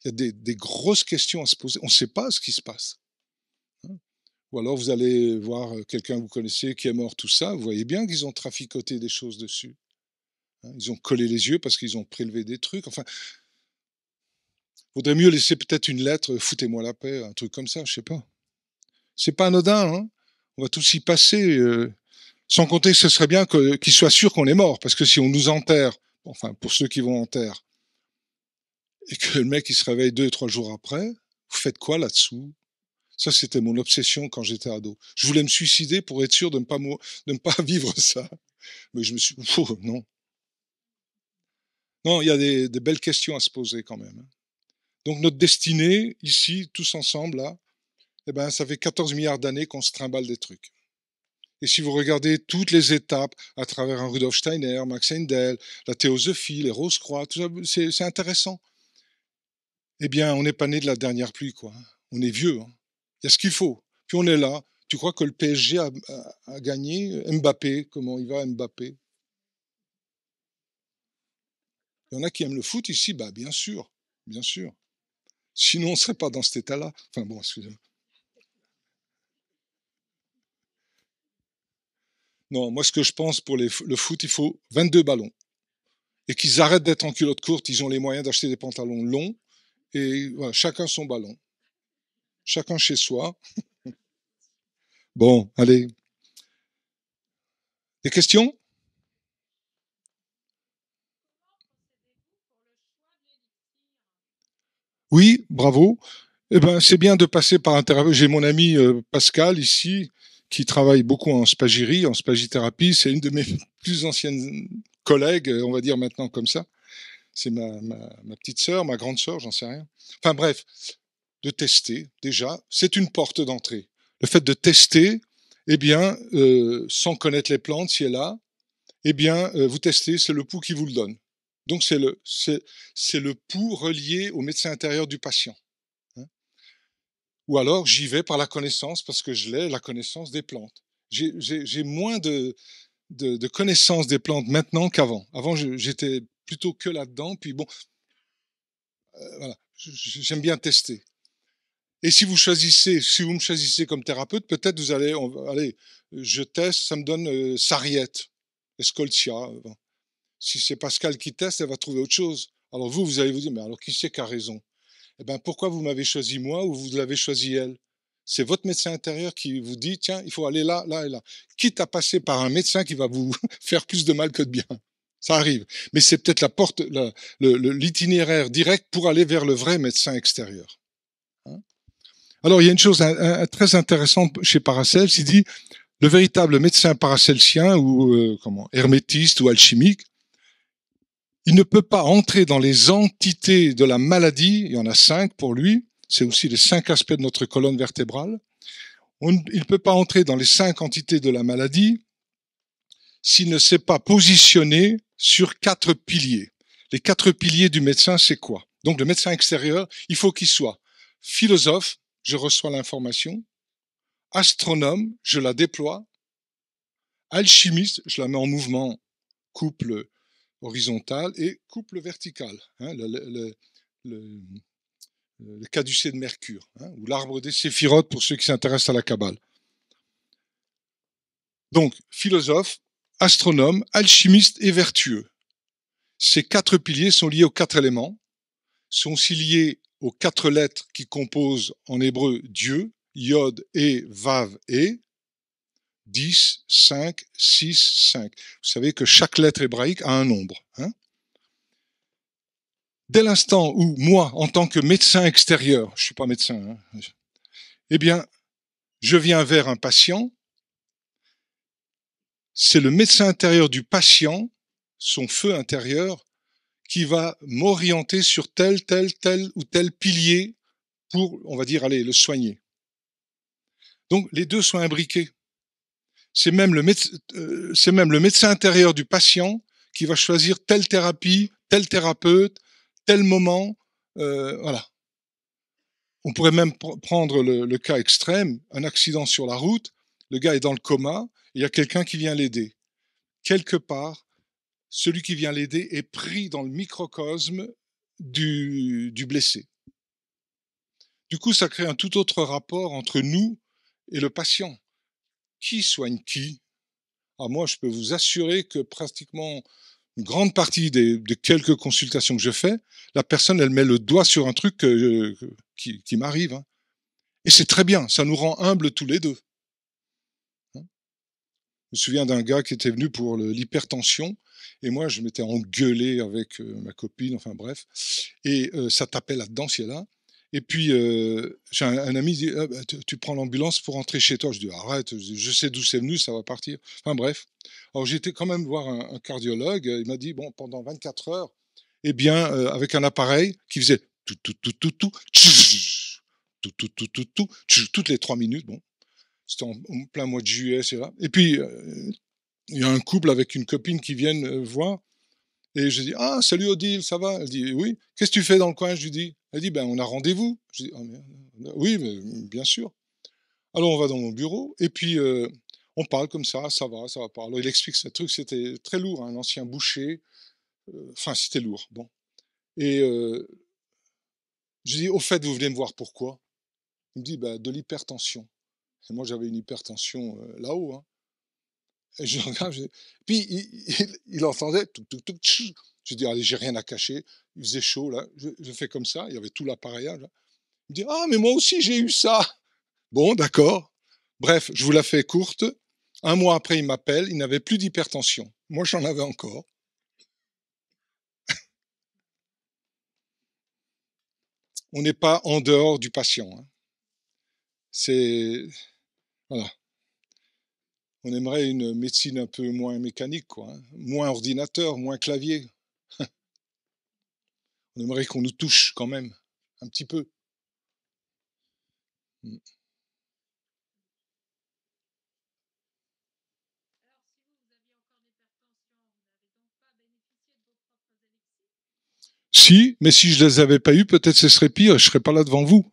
Il y a des grosses questions à se poser. On ne sait pas ce qui se passe. Hein. Ou alors vous allez voir quelqu'un que vous connaissez qui est mort, tout ça. Vous voyez bien qu'ils ont traficoté des choses dessus. Hein. Ils ont collé les yeux parce qu'ils ont prélevé des trucs. Enfin, vaudrait mieux laisser peut-être une lettre, foutez-moi la paix, un truc comme ça, je sais pas. C'est pas anodin, hein. On va tous y passer. Sans compter que ce serait bien qu'ils soient sûrs qu'on est mort, parce que si on nous enterre, enfin pour ceux qui vont en terre, et que le mec il se réveille 2 et 3 jours après, vous faites quoi là-dessous? Ça, c'était mon obsession quand j'étais ado. Je voulais me suicider pour être sûr de ne pas vivre ça. Mais je me suis... Oh, non. Non, il y a des belles questions à se poser quand même. Donc notre destinée, ici, tous ensemble, là, eh ben, ça fait 14 milliards d'années qu'on se trimballe des trucs. Et si vous regardez toutes les étapes à travers un Rudolf Steiner, Max Heindel, la théosophie, les Rose-Croix, tout ça, c'est intéressant. Eh bien, on n'est pas né de la dernière pluie, quoi. On est vieux. Hein. Il y a ce qu'il faut. Puis on est là. Tu crois que le PSG a gagné? Mbappé, comment il va, Mbappé? Il y en a qui aiment le foot ici? Bah, bien sûr. Bien sûr. Sinon, on ne serait pas dans cet état-là. Enfin bon, excusez-moi. Non, moi, ce que je pense pour le foot, il faut 22 ballons. Et qu'ils arrêtent d'être en culotte courte. Ils ont les moyens d'acheter des pantalons longs. Et voilà, chacun son ballon. Chacun chez soi. Bon, allez. Des questions? Oui, bravo. Eh ben, c'est bien de passer par un. J'ai mon ami Pascal ici qui travaille beaucoup en spagyrie, en spagithérapie. C'est une de mes plus anciennes collègues, on va dire maintenant comme ça. C'est ma petite sœur, ma grande sœur, j'en sais rien. Enfin bref, de tester déjà, c'est une porte d'entrée. Le fait de tester, eh bien, sans connaître les plantes, si elle a, eh bien, vous testez, c'est le pouls qui vous le donne. Donc c'est le pouls relié au médecin intérieur du patient. Hein. Ou alors j'y vais par la connaissance parce que je l'ai, la connaissance des plantes. J'ai moins de connaissance des plantes maintenant qu'avant. Avant, j'étais plutôt que là-dedans. Puis bon, voilà, j'aime bien tester. Et si vous me choisissez comme thérapeute, peut-être vous allez, allez, je teste, ça me donne Sarriette, Escoltia. Bon. Si c'est Pascal qui teste, elle va trouver autre chose. Alors vous allez vous dire, mais alors qui c'est qui a raison? Eh bien, pourquoi vous m'avez choisi moi ou vous l'avez choisi elle? C'est votre médecin intérieur qui vous dit, tiens, il faut aller là, là et là. Quitte à passer par un médecin qui va vous faire plus de mal que de bien. Ça arrive. Mais c'est peut-être la porte, l'itinéraire direct pour aller vers le vrai médecin extérieur. Hein? Alors, il y a une chose très intéressante chez Paracelse, il dit, le véritable médecin paracelsien ou hermétiste ou alchimique, il ne peut pas entrer dans les entités de la maladie, il y en a 5 pour lui, c'est aussi les 5 aspects de notre colonne vertébrale. Il ne peut pas entrer dans les 5 entités de la maladie s'il ne s'est pas positionné sur 4 piliers. Les 4 piliers du médecin, c'est quoi? Donc le médecin extérieur, il faut qu'il soit philosophe, je reçois l'information, astronome, je la déploie, alchimiste, je la mets en mouvement, couple horizontal et couple vertical. Hein, le caducée de Mercure, hein, ou l'arbre des séphirotes pour ceux qui s'intéressent à la Kabbale. Donc, philosophe, astronome, alchimiste et vertueux. Ces 4 piliers sont liés aux 4 éléments, sont aussi liés aux 4 lettres qui composent en hébreu Dieu, Yod et Vav et 10, 5, 6, 5. Vous savez que chaque lettre hébraïque a un nombre. Hein. Dès l'instant où moi, en tant que médecin extérieur, je ne suis pas médecin, hein, eh bien, je viens vers un patient, c'est le médecin intérieur du patient, son feu intérieur, qui va m'orienter sur tel ou tel pilier pour, on va dire, aller le soigner. Donc, les deux sont imbriqués. C'est même le médecin intérieur du patient qui va choisir telle thérapie, tel thérapeute, tel moment, voilà. On pourrait même prendre le cas extrême, un accident sur la route, le gars est dans le coma, il y a quelqu'un qui vient l'aider. Quelque part, celui qui vient l'aider est pris dans le microcosme du blessé. Du coup, ça crée un tout autre rapport entre nous et le patient. Qui soigne qui? Alors moi, je peux vous assurer que pratiquement une grande partie des quelques consultations que je fais, la personne, elle met le doigt sur un truc qui m'arrive. Hein. Et c'est très bien, ça nous rend humbles tous les deux. Hein. Je me souviens d'un gars qui était venu pour l'hypertension, et moi, je m'étais engueulé avec ma copine, enfin bref, et ça tapait là-dedans, si elle a. Et puis, j'ai un ami qui dit ah, bah, tu prends l'ambulance pour rentrer chez toi. Je dis arrête, je sais d'où c'est venu, ça va partir. Enfin bref. Alors j'étais quand même voir un cardiologue. Il m'a dit bon, pendant 24 heures, eh bien, avec un appareil qui faisait toutes les 3 minutes. Bon, c'était en plein mois de juillet, c'est là. Et puis, il y a un couple avec une copine qui viennent voir. Et je dis ah, salut Odile, ça va? Elle dit oui. Qu'est-ce que tu fais dans le coin? Je lui dis. Elle dit ben on a rendez-vous. Je dis oh, oui, mais bien sûr. Alors on va dans mon bureau et puis on parle comme ça va pas. Alors il explique ce truc, c'était très lourd, hein, un ancien boucher. Enfin c'était lourd. Bon. Et je dis au fait vous venez me voir pourquoi? Il me dit ben, de l'hypertension. Et moi j'avais une hypertension là-haut. Hein. Et je regarde, puis il entendait tout. Je dis allez, j'ai rien à cacher. Il faisait chaud là. Je fais comme ça. Il y avait tout l'appareillage. Là. Il me dit ah mais moi aussi j'ai eu ça. Bon d'accord. Bref, je vous la fais courte. Un mois après, il m'appelle. Il n'avait plus d'hypertension. Moi j'en avais encore. On n'est pas en dehors du patient. Hein. C'est voilà. On aimerait une médecine un peu moins mécanique, quoi. Hein. Moins ordinateur, moins clavier. On aimerait qu'on nous touche quand même, un petit peu. Si, mais si je ne les avais pas eues, peut-être ce serait pire, je ne serais pas là devant vous.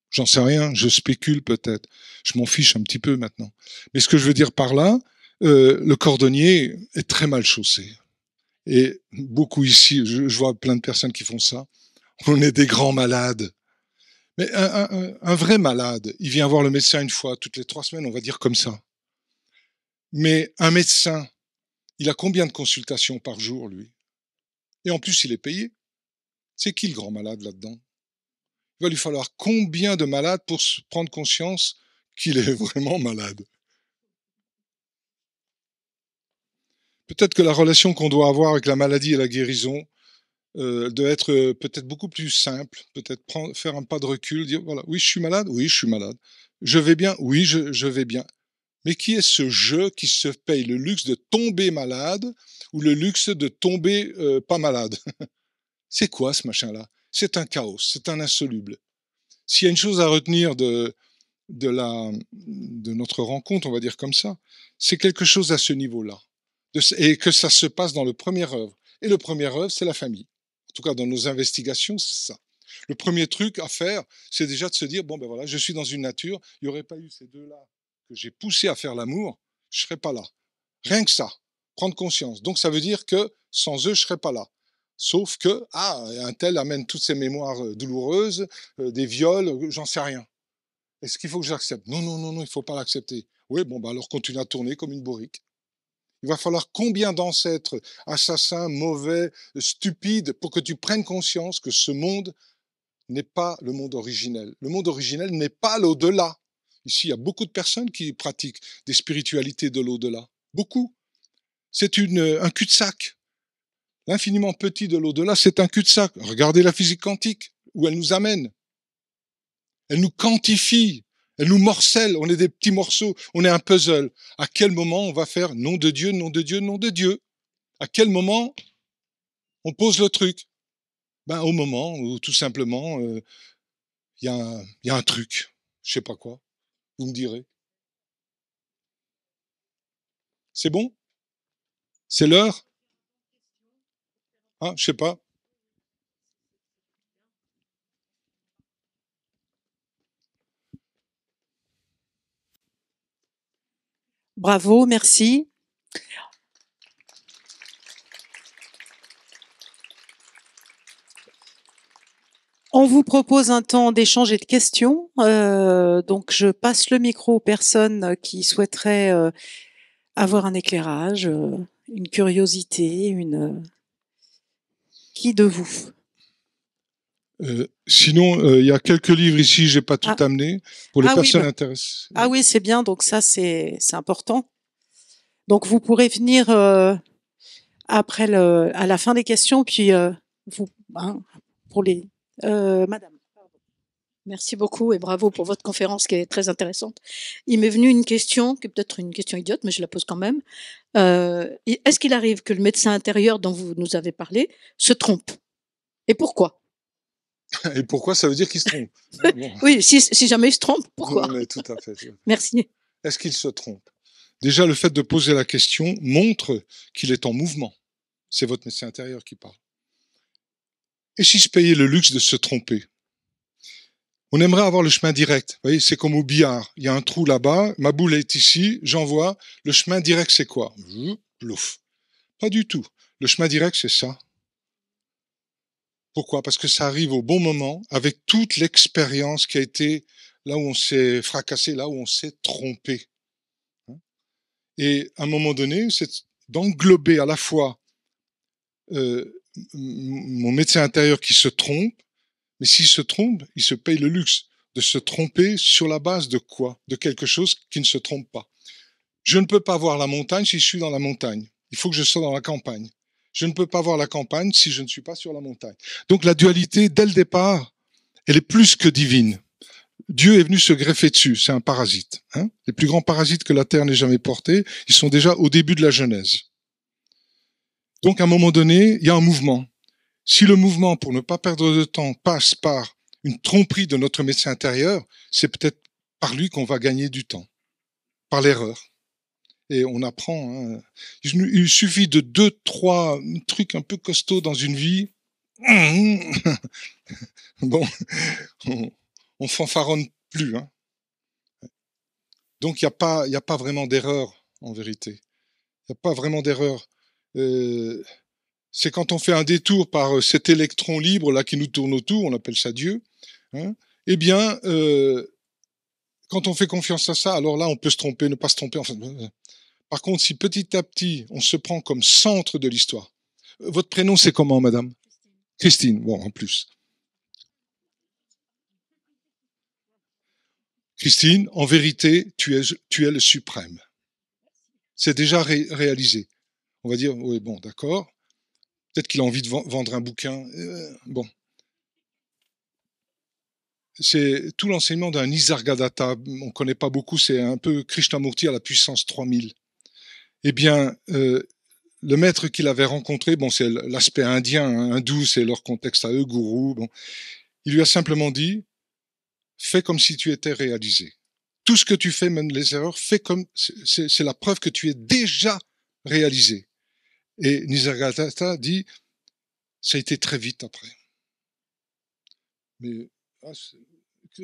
J'en sais rien, je spécule peut-être. Je m'en fiche un petit peu maintenant. Mais ce que je veux dire par là, le cordonnier est très mal chaussé. Et beaucoup ici, je vois plein de personnes qui font ça. On est des grands malades. Mais un vrai malade, il vient voir le médecin une fois toutes les 3 semaines, on va dire comme ça. Mais un médecin, il a combien de consultations par jour, lui? Et en plus, il est payé. C'est qui le grand malade là-dedans? Il va lui falloir combien de malades pour prendre conscience qu'il est vraiment malade? Peut-être que la relation qu'on doit avoir avec la maladie et la guérison doit être peut-être beaucoup plus simple, peut-être faire un pas de recul, dire voilà, oui, je suis malade, oui, je suis malade. Je vais bien, oui, je vais bien. Mais qui est ce je qui se paye le luxe de tomber malade ou le luxe de tomber pas malade? C'est quoi ce machin-là? C'est un chaos, c'est un insoluble. S'il y a une chose à retenir de notre rencontre, on va dire comme ça, c'est quelque chose à ce niveau-là. Et que ça se passe dans le premier œuvre. Et le premier œuvre, c'est la famille. En tout cas, dans nos investigations, c'est ça. Le premier truc à faire, c'est déjà de se dire, bon ben voilà, je suis dans une nature, il n'y aurait pas eu ces deux-là que j'ai poussé à faire l'amour, je ne serais pas là. Rien que ça, prendre conscience. Donc ça veut dire que sans eux, je ne serais pas là. Sauf que, un tel amène toutes ces mémoires douloureuses, des viols, j'en sais rien. Est-ce qu'il faut que j'accepte? Non, non, non, non, il ne faut pas l'accepter. Oui, bon, bah alors continue à tourner comme une bourrique. Il va falloir combien d'ancêtres assassins, mauvais, stupides, pour que tu prennes conscience que ce monde n'est pas le monde originel. Le monde originel n'est pas l'au-delà. Ici, il y a beaucoup de personnes qui pratiquent des spiritualités de l'au-delà. Beaucoup. C'est un cul-de-sac. L'infiniment petit de l'au-delà, c'est un cul-de-sac. Regardez la physique quantique, où elle nous amène. Elle nous quantifie, elle nous morcelle, on est des petits morceaux, on est un puzzle. À quel moment on va faire nom de Dieu, nom de Dieu, nom de Dieu? À quel moment on pose le truc? Ben, au moment où tout simplement il y a un truc, je sais pas quoi, vous me direz. C'est bon? C'est l'heure? Je sais pas. Bravo, merci. On vous propose un temps d'échange et de questions. Donc, je passe le micro aux personnes qui souhaiteraient avoir un éclairage, une curiosité, qui de vous? Sinon, il y a quelques livres ici, j'ai pas tout amené, pour les personnes intéressées. Ah oui, c'est bien, donc ça, c'est important. Donc, vous pourrez venir après à la fin des questions, puis pour les... Madame. Merci beaucoup et bravo pour votre conférence qui est très intéressante. Il m'est venu une question, qui est peut-être une question idiote, mais je la pose quand même. Est-ce qu'il arrive que le médecin intérieur dont vous nous avez parlé se trompe? Et pourquoi? Et pourquoi? Ça veut dire qu'il se trompe. Bon. Oui, si jamais il se trompe, pourquoi? Mais tout à fait. Merci. Est-ce qu'il se trompe? Déjà, le fait de poser la question montre qu'il est en mouvement. C'est votre médecin intérieur qui parle. Et si je payais le luxe de se tromper? On aimerait avoir le chemin direct. Vous voyez, c'est comme au billard. Il y a un trou là-bas, ma boule est ici, j'envoie. Le chemin direct, c'est quoi? Plouf. Pas du tout. Le chemin direct, c'est ça. Pourquoi? Parce que ça arrive au bon moment, avec toute l'expérience qui a été là où on s'est fracassé, là où on s'est trompé. Et à un moment donné, c'est d'englober à la fois mon médecin intérieur qui se trompe, mais s'il se trompe, il se paye le luxe de se tromper sur la base de quoi? De quelque chose qui ne se trompe pas. Je ne peux pas voir la montagne si je suis dans la montagne. Il faut que je sois dans la campagne. Je ne peux pas voir la campagne si je ne suis pas sur la montagne. Donc la dualité, dès le départ, elle est plus que divine. Dieu est venu se greffer dessus, c'est un parasite. Les plus grands parasites que la Terre n'ait jamais portés, ils sont déjà au début de la Genèse. Donc à un moment donné, il y a un mouvement. Si le mouvement, pour ne pas perdre de temps, passe par une tromperie de notre médecin intérieur, c'est peut-être par lui qu'on va gagner du temps, par l'erreur. Et on apprend. Il suffit de 2-3 trucs un peu costauds dans une vie. Bon, on fanfaronne plus. Hein. Donc, il n'y a pas vraiment d'erreur, en vérité. Il n'y a pas vraiment d'erreur. C'est quand on fait un détour par cet électron libre là qui nous tourne autour, on appelle ça Dieu. Hein, eh bien, quand on fait confiance à ça, alors là, on peut se tromper, ne pas se tromper. Enfin, par contre, si petit à petit, on se prend comme centre de l'histoire. Votre prénom, c'est comment, madame? Christine. Bon, en plus. Christine, en vérité, tu es le suprême. C'est déjà réalisé. On va dire, oui, bon, d'accord. Peut-être qu'il a envie de vendre un bouquin. Bon. C'est tout l'enseignement d'un Nisargadatta. On ne connaît pas beaucoup, c'est un peu Krishnamurti à la puissance 3000. Eh bien, le maître qu'il avait rencontré, bon, c'est l'aspect indien, hein, hindou, c'est leur contexte à eux, gourou. Bon. Il lui a simplement dit, fais comme si tu étais réalisé. Tout ce que tu fais, même les erreurs, fais comme, c'est la preuve que tu es déjà réalisé. Et Nisargadatta dit, ça a été très vite après. Mais,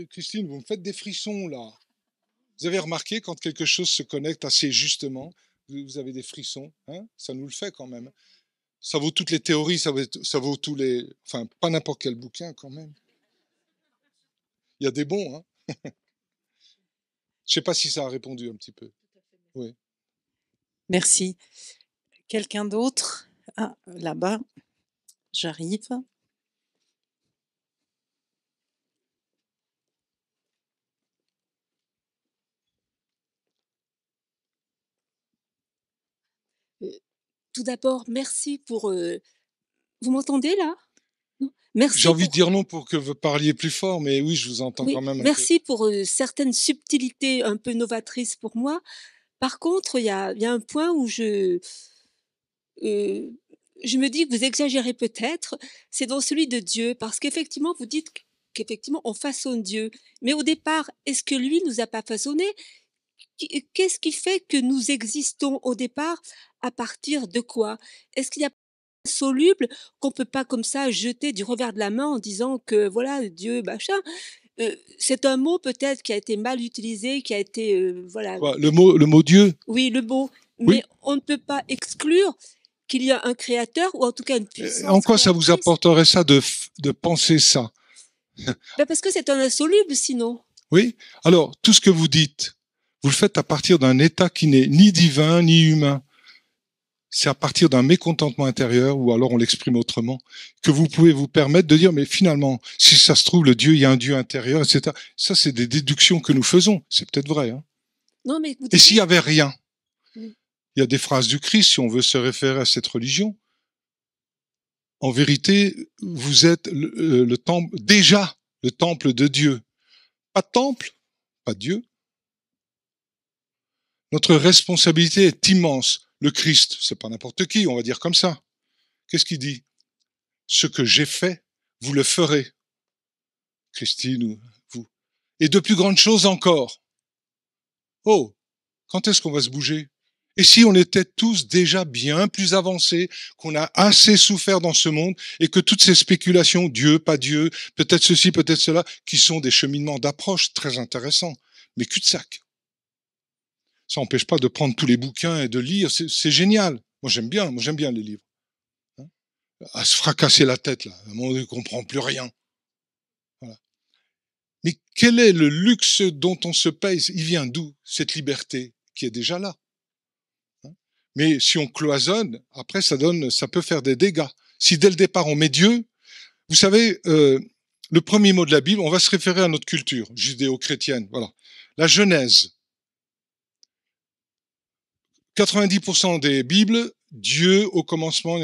Christine, vous me faites des frissons là. Vous avez remarqué quand quelque chose se connecte assez justement, vous avez des frissons, hein? Ça nous le fait quand même. Ça vaut toutes les théories, ça vaut tous les... Enfin, pas n'importe quel bouquin quand même. Il y a des bons, hein. Je ne sais pas si ça a répondu un petit peu. Oui. Merci. Quelqu'un d'autre? Ah, là-bas, j'arrive. Tout d'abord, merci pour... Vous m'entendez là? Merci J'ai envie pour... de dire non pour que vous parliez plus fort, mais oui, je vous entends Oui, quand même un merci pour certaines subtilités un peu novatrices pour moi. Par contre, il y a un point où je me dis que vous exagérez peut-être, c'est dans celui de Dieu, parce qu'effectivement, vous dites qu'effectivement, on façonne Dieu. Mais au départ, est-ce que lui nous a pas façonné? Qu'est-ce qui fait que nous existons au départ? À partir de quoi? Est-ce qu'il y a soluble qu'on peut pas comme ça jeter du revers de la main en disant que voilà, Dieu, machin? C'est un mot peut-être qui a été mal utilisé, qui a été, voilà. Quoi, le mot Dieu? Oui, le mot. Oui. Mais on ne peut pas exclure qu'il y a un créateur ou en tout cas une puissance En quoi ça vous créatrice. apporterait ça de penser ça? Ben parce que c'est un insoluble sinon. Oui. Alors, tout ce que vous dites, vous le faites à partir d'un état qui n'est ni divin ni humain. C'est à partir d'un mécontentement intérieur, ou alors on l'exprime autrement, que vous pouvez vous permettre de dire, mais finalement, si ça se trouve, le Dieu, il y a un Dieu intérieur, etc. Ça, c'est des déductions que nous faisons. C'est peut-être vrai. Hein. Non, mais vous Et s'il disiez- n'y avait rien? Oui. Il y a des phrases du Christ, si on veut se référer à cette religion. En vérité, vous êtes le temple, déjà le temple de Dieu. Pas de temple, pas de Dieu. Notre responsabilité est immense. Le Christ, c'est pas n'importe qui, on va dire comme ça. Qu'est-ce qu'il dit? Ce que j'ai fait, vous le ferez. Christine ou vous. Et de plus grandes choses encore. Oh, quand est-ce qu'on va se bouger? Et si on était tous déjà bien plus avancés, qu'on a assez souffert dans ce monde, et que toutes ces spéculations, Dieu, pas Dieu, peut-être ceci, peut-être cela, qui sont des cheminements d'approche très intéressants, mais cul-de-sac. Ça n'empêche pas de prendre tous les bouquins et de lire, c'est génial. Moi j'aime bien les livres. Hein, à se fracasser la tête, là, à un moment donné, on ne comprend plus rien. Voilà. Mais quel est le luxe dont on se paye? Il vient d'où, cette liberté qui est déjà là? Mais si on cloisonne, après ça peut faire des dégâts. Si dès le départ on met Dieu, vous savez, le premier mot de la Bible, on va se référer à notre culture judéo-chrétienne. Voilà, la Genèse. 90% des Bibles, Dieu au commencement.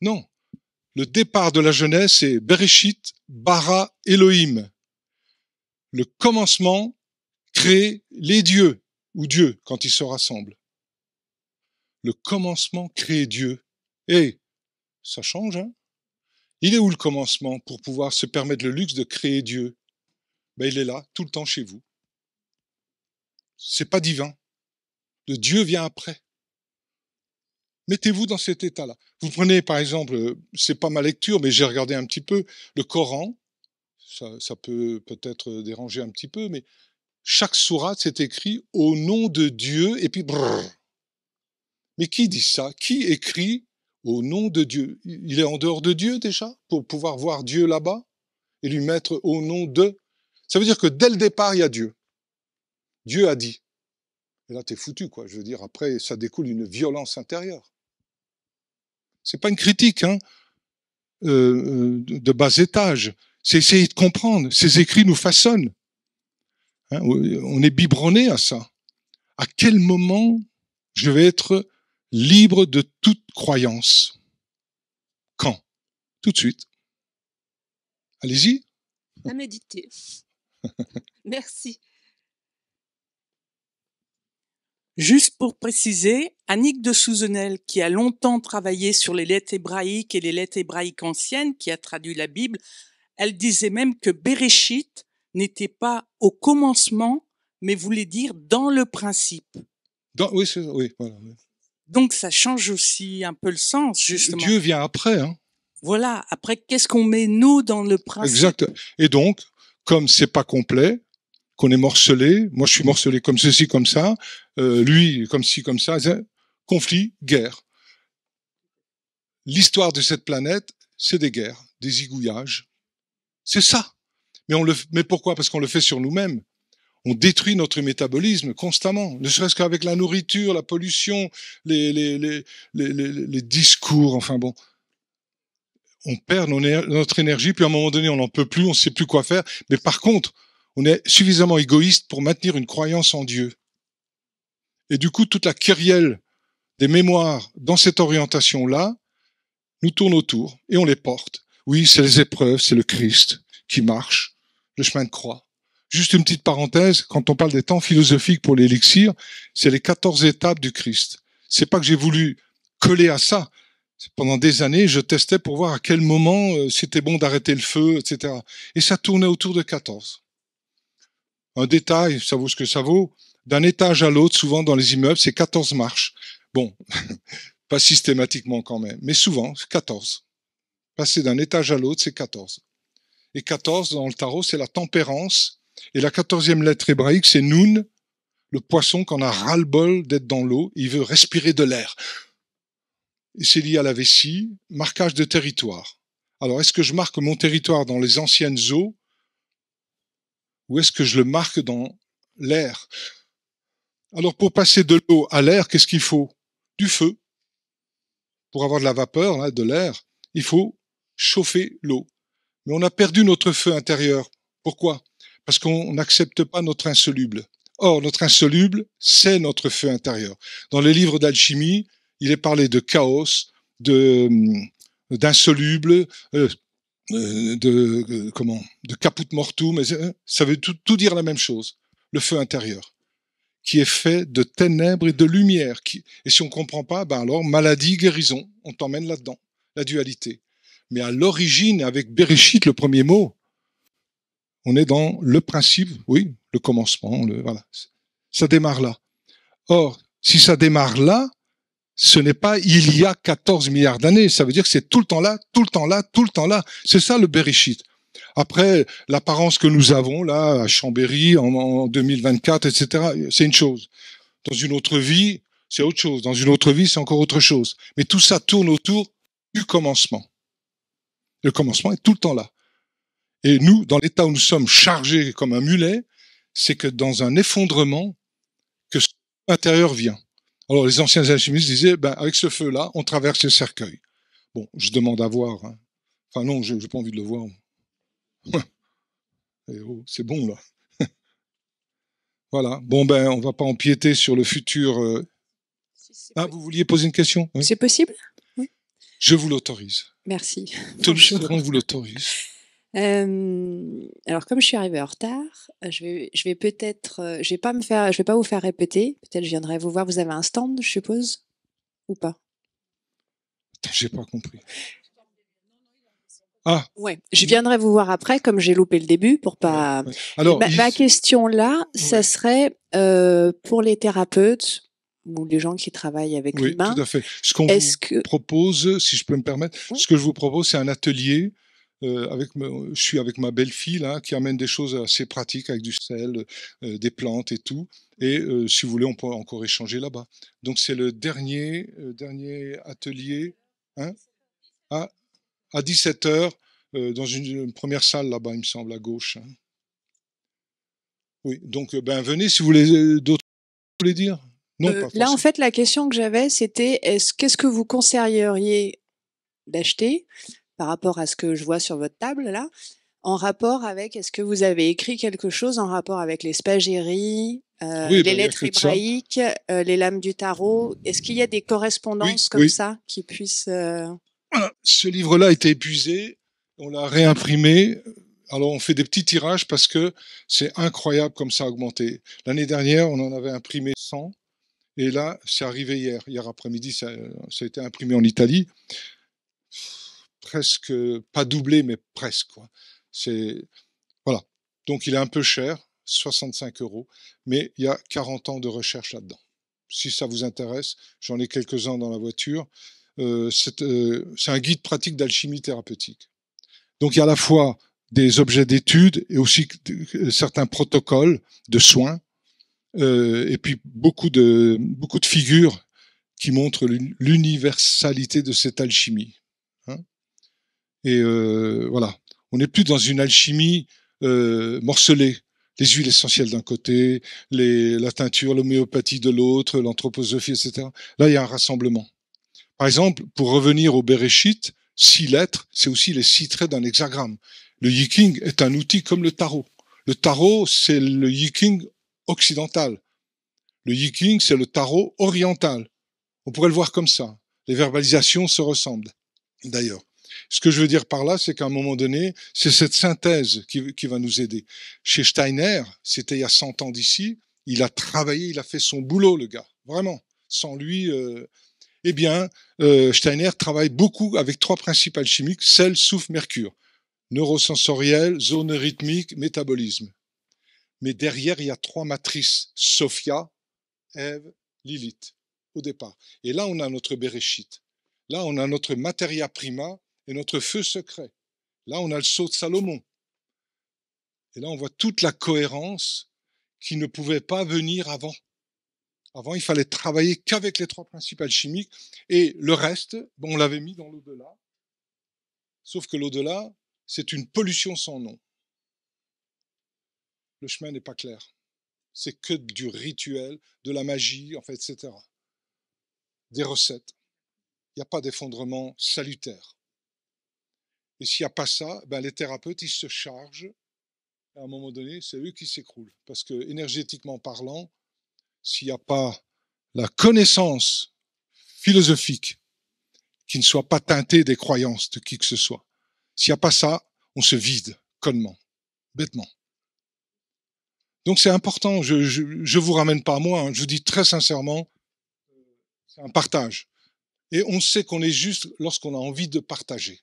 Non, le départ de la Genèse, c'est Bereshit, bara, Elohim. Le commencement crée les dieux ou Dieu quand ils se rassemblent. Le commencement crée Dieu. Et ça change, hein? Il est où le commencement pour pouvoir se permettre le luxe de créer Dieu? Ben, il est là, tout le temps chez vous. C'est pas divin. Le Dieu vient après. Mettez-vous dans cet état-là. Vous prenez, par exemple, c'est pas ma lecture, mais j'ai regardé un petit peu le Coran. ça peut peut-être déranger un petit peu, mais chaque sourate, c'est écrit au nom de Dieu, et puis brrr. Mais qui dit ça? Qui écrit au nom de Dieu? Il est en dehors de Dieu déjà, pour pouvoir voir Dieu là-bas, et lui mettre au nom de... Ça veut dire que dès le départ, il y a Dieu. Dieu a dit. Et là, t'es foutu, quoi. Je veux dire, après, ça découle une violence intérieure. C'est pas une critique, hein, de bas étage. C'est essayer de comprendre. Ces écrits nous façonnent. Hein, on est biberonné à ça. À quel moment je vais être libre de toute croyance? Quand? Tout de suite. Allez-y. À méditer. Merci. Juste pour préciser, Annick de Souzenel, qui a longtemps travaillé sur les lettres hébraïques et les lettres hébraïques anciennes, qui a traduit la Bible, elle disait même que Bereshit n'était pas au commencement, mais voulait dire dans le principe. Oui, voilà. Donc ça change aussi un peu le sens, justement. Dieu vient après, hein. Voilà. Après, qu'est-ce qu'on met nous dans le principe? Exact. Et donc, comme c'est pas complet, qu'on est morcelé, moi je suis morcelé comme ceci, comme ça, lui comme ci, comme ça, conflit, guerre. L'histoire de cette planète, c'est des guerres, des zigouillages. C'est ça. Mais pourquoi? Parce qu'on le fait sur nous-mêmes. On détruit notre métabolisme constamment, ne serait-ce qu'avec la nourriture, la pollution, les discours, enfin bon. On perd notre énergie, puis à un moment donné, on n'en peut plus, on ne sait plus quoi faire. Mais par contre, on est suffisamment égoïste pour maintenir une croyance en Dieu. Et du coup, toute la kyrielle des mémoires dans cette orientation-là nous tourne autour et on les porte. Oui, c'est les épreuves, c'est le Christ qui marche, le chemin de croix. Juste une petite parenthèse, quand on parle des temps philosophiques pour l'élixir, c'est les 14 étapes du Christ. C'est pas que j'ai voulu coller à ça. Pendant des années, je testais pour voir à quel moment c'était bon d'arrêter le feu, etc. Et ça tournait autour de 14. Un détail, ça vaut ce que ça vaut. D'un étage à l'autre, souvent dans les immeubles, c'est 14 marches. Bon, pas systématiquement quand même, mais souvent, c'est 14. Passer d'un étage à l'autre, c'est 14. Et 14, dans le tarot, c'est la tempérance. Et la 14e lettre hébraïque, c'est Nun, le poisson qu'on a ras-le-bol d'être dans l'eau. Il veut respirer de l'air. Et c'est lié à la vessie, marquage de territoire. Alors, est-ce que je marque mon territoire dans les anciennes eaux ou est-ce que je le marque dans l'air? Alors, pour passer de l'eau à l'air, qu'est-ce qu'il faut? Du feu. Pour avoir de la vapeur, là, de l'air, il faut chauffer l'eau. Mais on a perdu notre feu intérieur. Pourquoi? Parce qu'on n'accepte pas notre insoluble. Or, notre insoluble, c'est notre feu intérieur. Dans les livres d'alchimie, il est parlé de chaos, d'insoluble, de caput mortum. Ça veut tout dire la même chose. Le feu intérieur, qui est fait de ténèbres et de lumière. Et si on comprend pas, ben alors maladie, guérison, on t'emmène là-dedans, la dualité. Mais à l'origine, avec Bereshit, le premier mot, on est dans le principe, oui, le commencement, voilà. Ça démarre là. Or, si ça démarre là, ce n'est pas il y a 14 milliards d'années. Ça veut dire que c'est tout le temps là, tout le temps là, tout le temps là. C'est ça le Bereshit. Après, l'apparence que nous avons là, à Chambéry, en 2024, etc., c'est une chose. Dans une autre vie, c'est autre chose. Dans une autre vie, c'est encore autre chose. Mais tout ça tourne autour du commencement. Le commencement est tout le temps là. Et nous, dans l'état où nous sommes chargés comme un mulet, c'est que dans un effondrement, que ce intérieur vient. Alors, les anciens alchimistes disaient, ben, avec ce feu-là, on traverse le cercueil. Bon, je demande à voir. Hein. Enfin, non, j'ai pas envie de le voir. Oh, c'est bon, là. Voilà. Bon, ben, on va pas empiéter sur le futur. Ah, vous vouliez poser une question? Oui. C'est possible? Oui. Je vous l'autorise. Merci. Tout le monde vous l'autorise. Alors, comme je suis arrivée en retard, je vais peut-être, je vais pas vous faire répéter. Peut-être je viendrai vous voir. Vous avez un stand, je suppose, ou pas? J'ai pas compris. Ah. Ouais. Je viendrai vous voir après, comme j'ai loupé le début, pour pas. Ouais. Alors, ma question là, ça serait pour les thérapeutes ou les gens qui travaillent avec l'humain. Oui, tout à fait. Ce qu'on vous propose, si je peux me permettre, ce que je vous propose, c'est un atelier je suis avec ma belle-fille là, qui amène des choses assez pratiques avec du sel, des plantes et tout. Et si vous voulez, on peut encore échanger là-bas. Donc c'est le dernier atelier, hein, à 17h, dans une première salle là-bas, il me semble, à gauche. Hein. Oui, donc ben venez si vous voulez d'autres voulez dire. Non, pas Là, forcément. en fait, la question que j'avais, c'était qu'est-ce que vous conseilleriez d'acheter par rapport à ce que je vois sur votre table là, en rapport avec, est-ce que vous avez écrit quelque chose en rapport avec les spagyries, Oui, les ben, il y a lettres que de ça. hébraïques, les lames du tarot? Est-ce qu'il y a des correspondances comme oui. ça qui puissent... Voilà. Ce livre-là a été épuisé, on l'a réimprimé. Alors on fait des petits tirages parce que c'est incroyable comme ça a augmenté. L'année dernière, on en avait imprimé 100 et là, c'est arrivé hier après-midi, ça a été imprimé en Italie. Presque, pas doublé, mais presque. Quoi. Voilà. Donc il est un peu cher, 65 €, mais il y a 40 ans de recherche là-dedans. Si ça vous intéresse, j'en ai quelques-uns dans la voiture. C'est un guide pratique d'alchimie thérapeutique. Donc il y a à la fois des objets d'étude et aussi certains protocoles de soins, et puis beaucoup de figures qui montrent l'universalité de cette alchimie. Hein. Et voilà, on n'est plus dans une alchimie morcelée. Les huiles essentielles d'un côté, la teinture, l'homéopathie de l'autre, l'anthroposophie, etc. Là, il y a un rassemblement. Par exemple, pour revenir au Bereshit, 6 lettres, c'est aussi les 6 traits d'un hexagramme. Le Yiking est un outil comme le tarot. Le tarot, c'est le Yiking occidental. Le Yiking, c'est le tarot oriental. On pourrait le voir comme ça. Les verbalisations se ressemblent, d'ailleurs. Ce que je veux dire par là, c'est qu'à un moment donné, c'est cette synthèse qui va nous aider. Chez Steiner, c'était il y a 100 ans d'ici, il a travaillé, il a fait son boulot, le gars. Vraiment. Sans lui... Eh bien, Steiner travaille beaucoup avec 3 principes alchimiques, sel, soufre, mercure. Neurosensoriel, zone rythmique, métabolisme. Mais derrière, il y a 3 matrices, Sophia, Ève, Lilith, au départ. Et là, on a notre Bereshit. Là, on a notre materia prima et notre feu secret. Là, on a le sceau de Salomon. Et là, on voit toute la cohérence qui ne pouvait pas venir avant. Avant, il fallait travailler qu'avec les 3 principes alchimiques et le reste, on l'avait mis dans l'au-delà. Sauf que l'au-delà, c'est une pollution sans nom. Le chemin n'est pas clair. C'est que du rituel, de la magie, en fait, etc. Des recettes. Il n'y a pas d'effondrement salutaire. Et s'il n'y a pas ça, les thérapeutes, ils se chargent. À un moment donné, c'est eux qui s'écroulent. Parce que, énergétiquement parlant, s'il n'y a pas la connaissance philosophique qui ne soit pas teintée des croyances de qui que ce soit, s'il n'y a pas ça, on se vide connement, bêtement. Donc c'est important, je vous ramène pas à moi, hein, je vous dis très sincèrement, c'est un partage. Et on sait qu'on est juste lorsqu'on a envie de partager.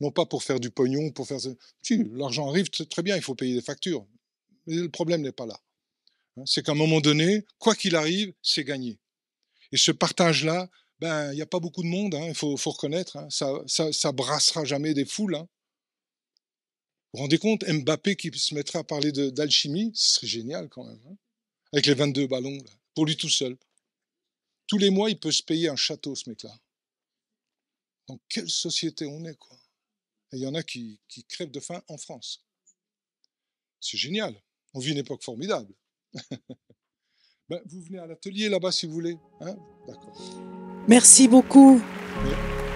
Non pas pour faire du pognon, pour faire... Si, l'argent arrive très bien, il faut payer des factures. Mais le problème n'est pas là. C'est qu'à un moment donné, quoi qu'il arrive, c'est gagné. Et ce partage-là, il n'y a pas beaucoup de monde, hein, il faut reconnaître, hein, ça brassera jamais des foules. Hein. Vous vous rendez compte, Mbappé qui se mettrait à parler d'alchimie, ce serait génial quand même, hein, avec les 22 ballons, là, pour lui tout seul. Tous les mois, il peut se payer un château, ce mec-là. Dans quelle société on est, quoi. Et il y en a qui crèvent de faim en France. C'est génial. On vit une époque formidable. Vous venez à l'atelier là-bas si vous voulez. Hein, d'accord. Merci beaucoup. Ouais.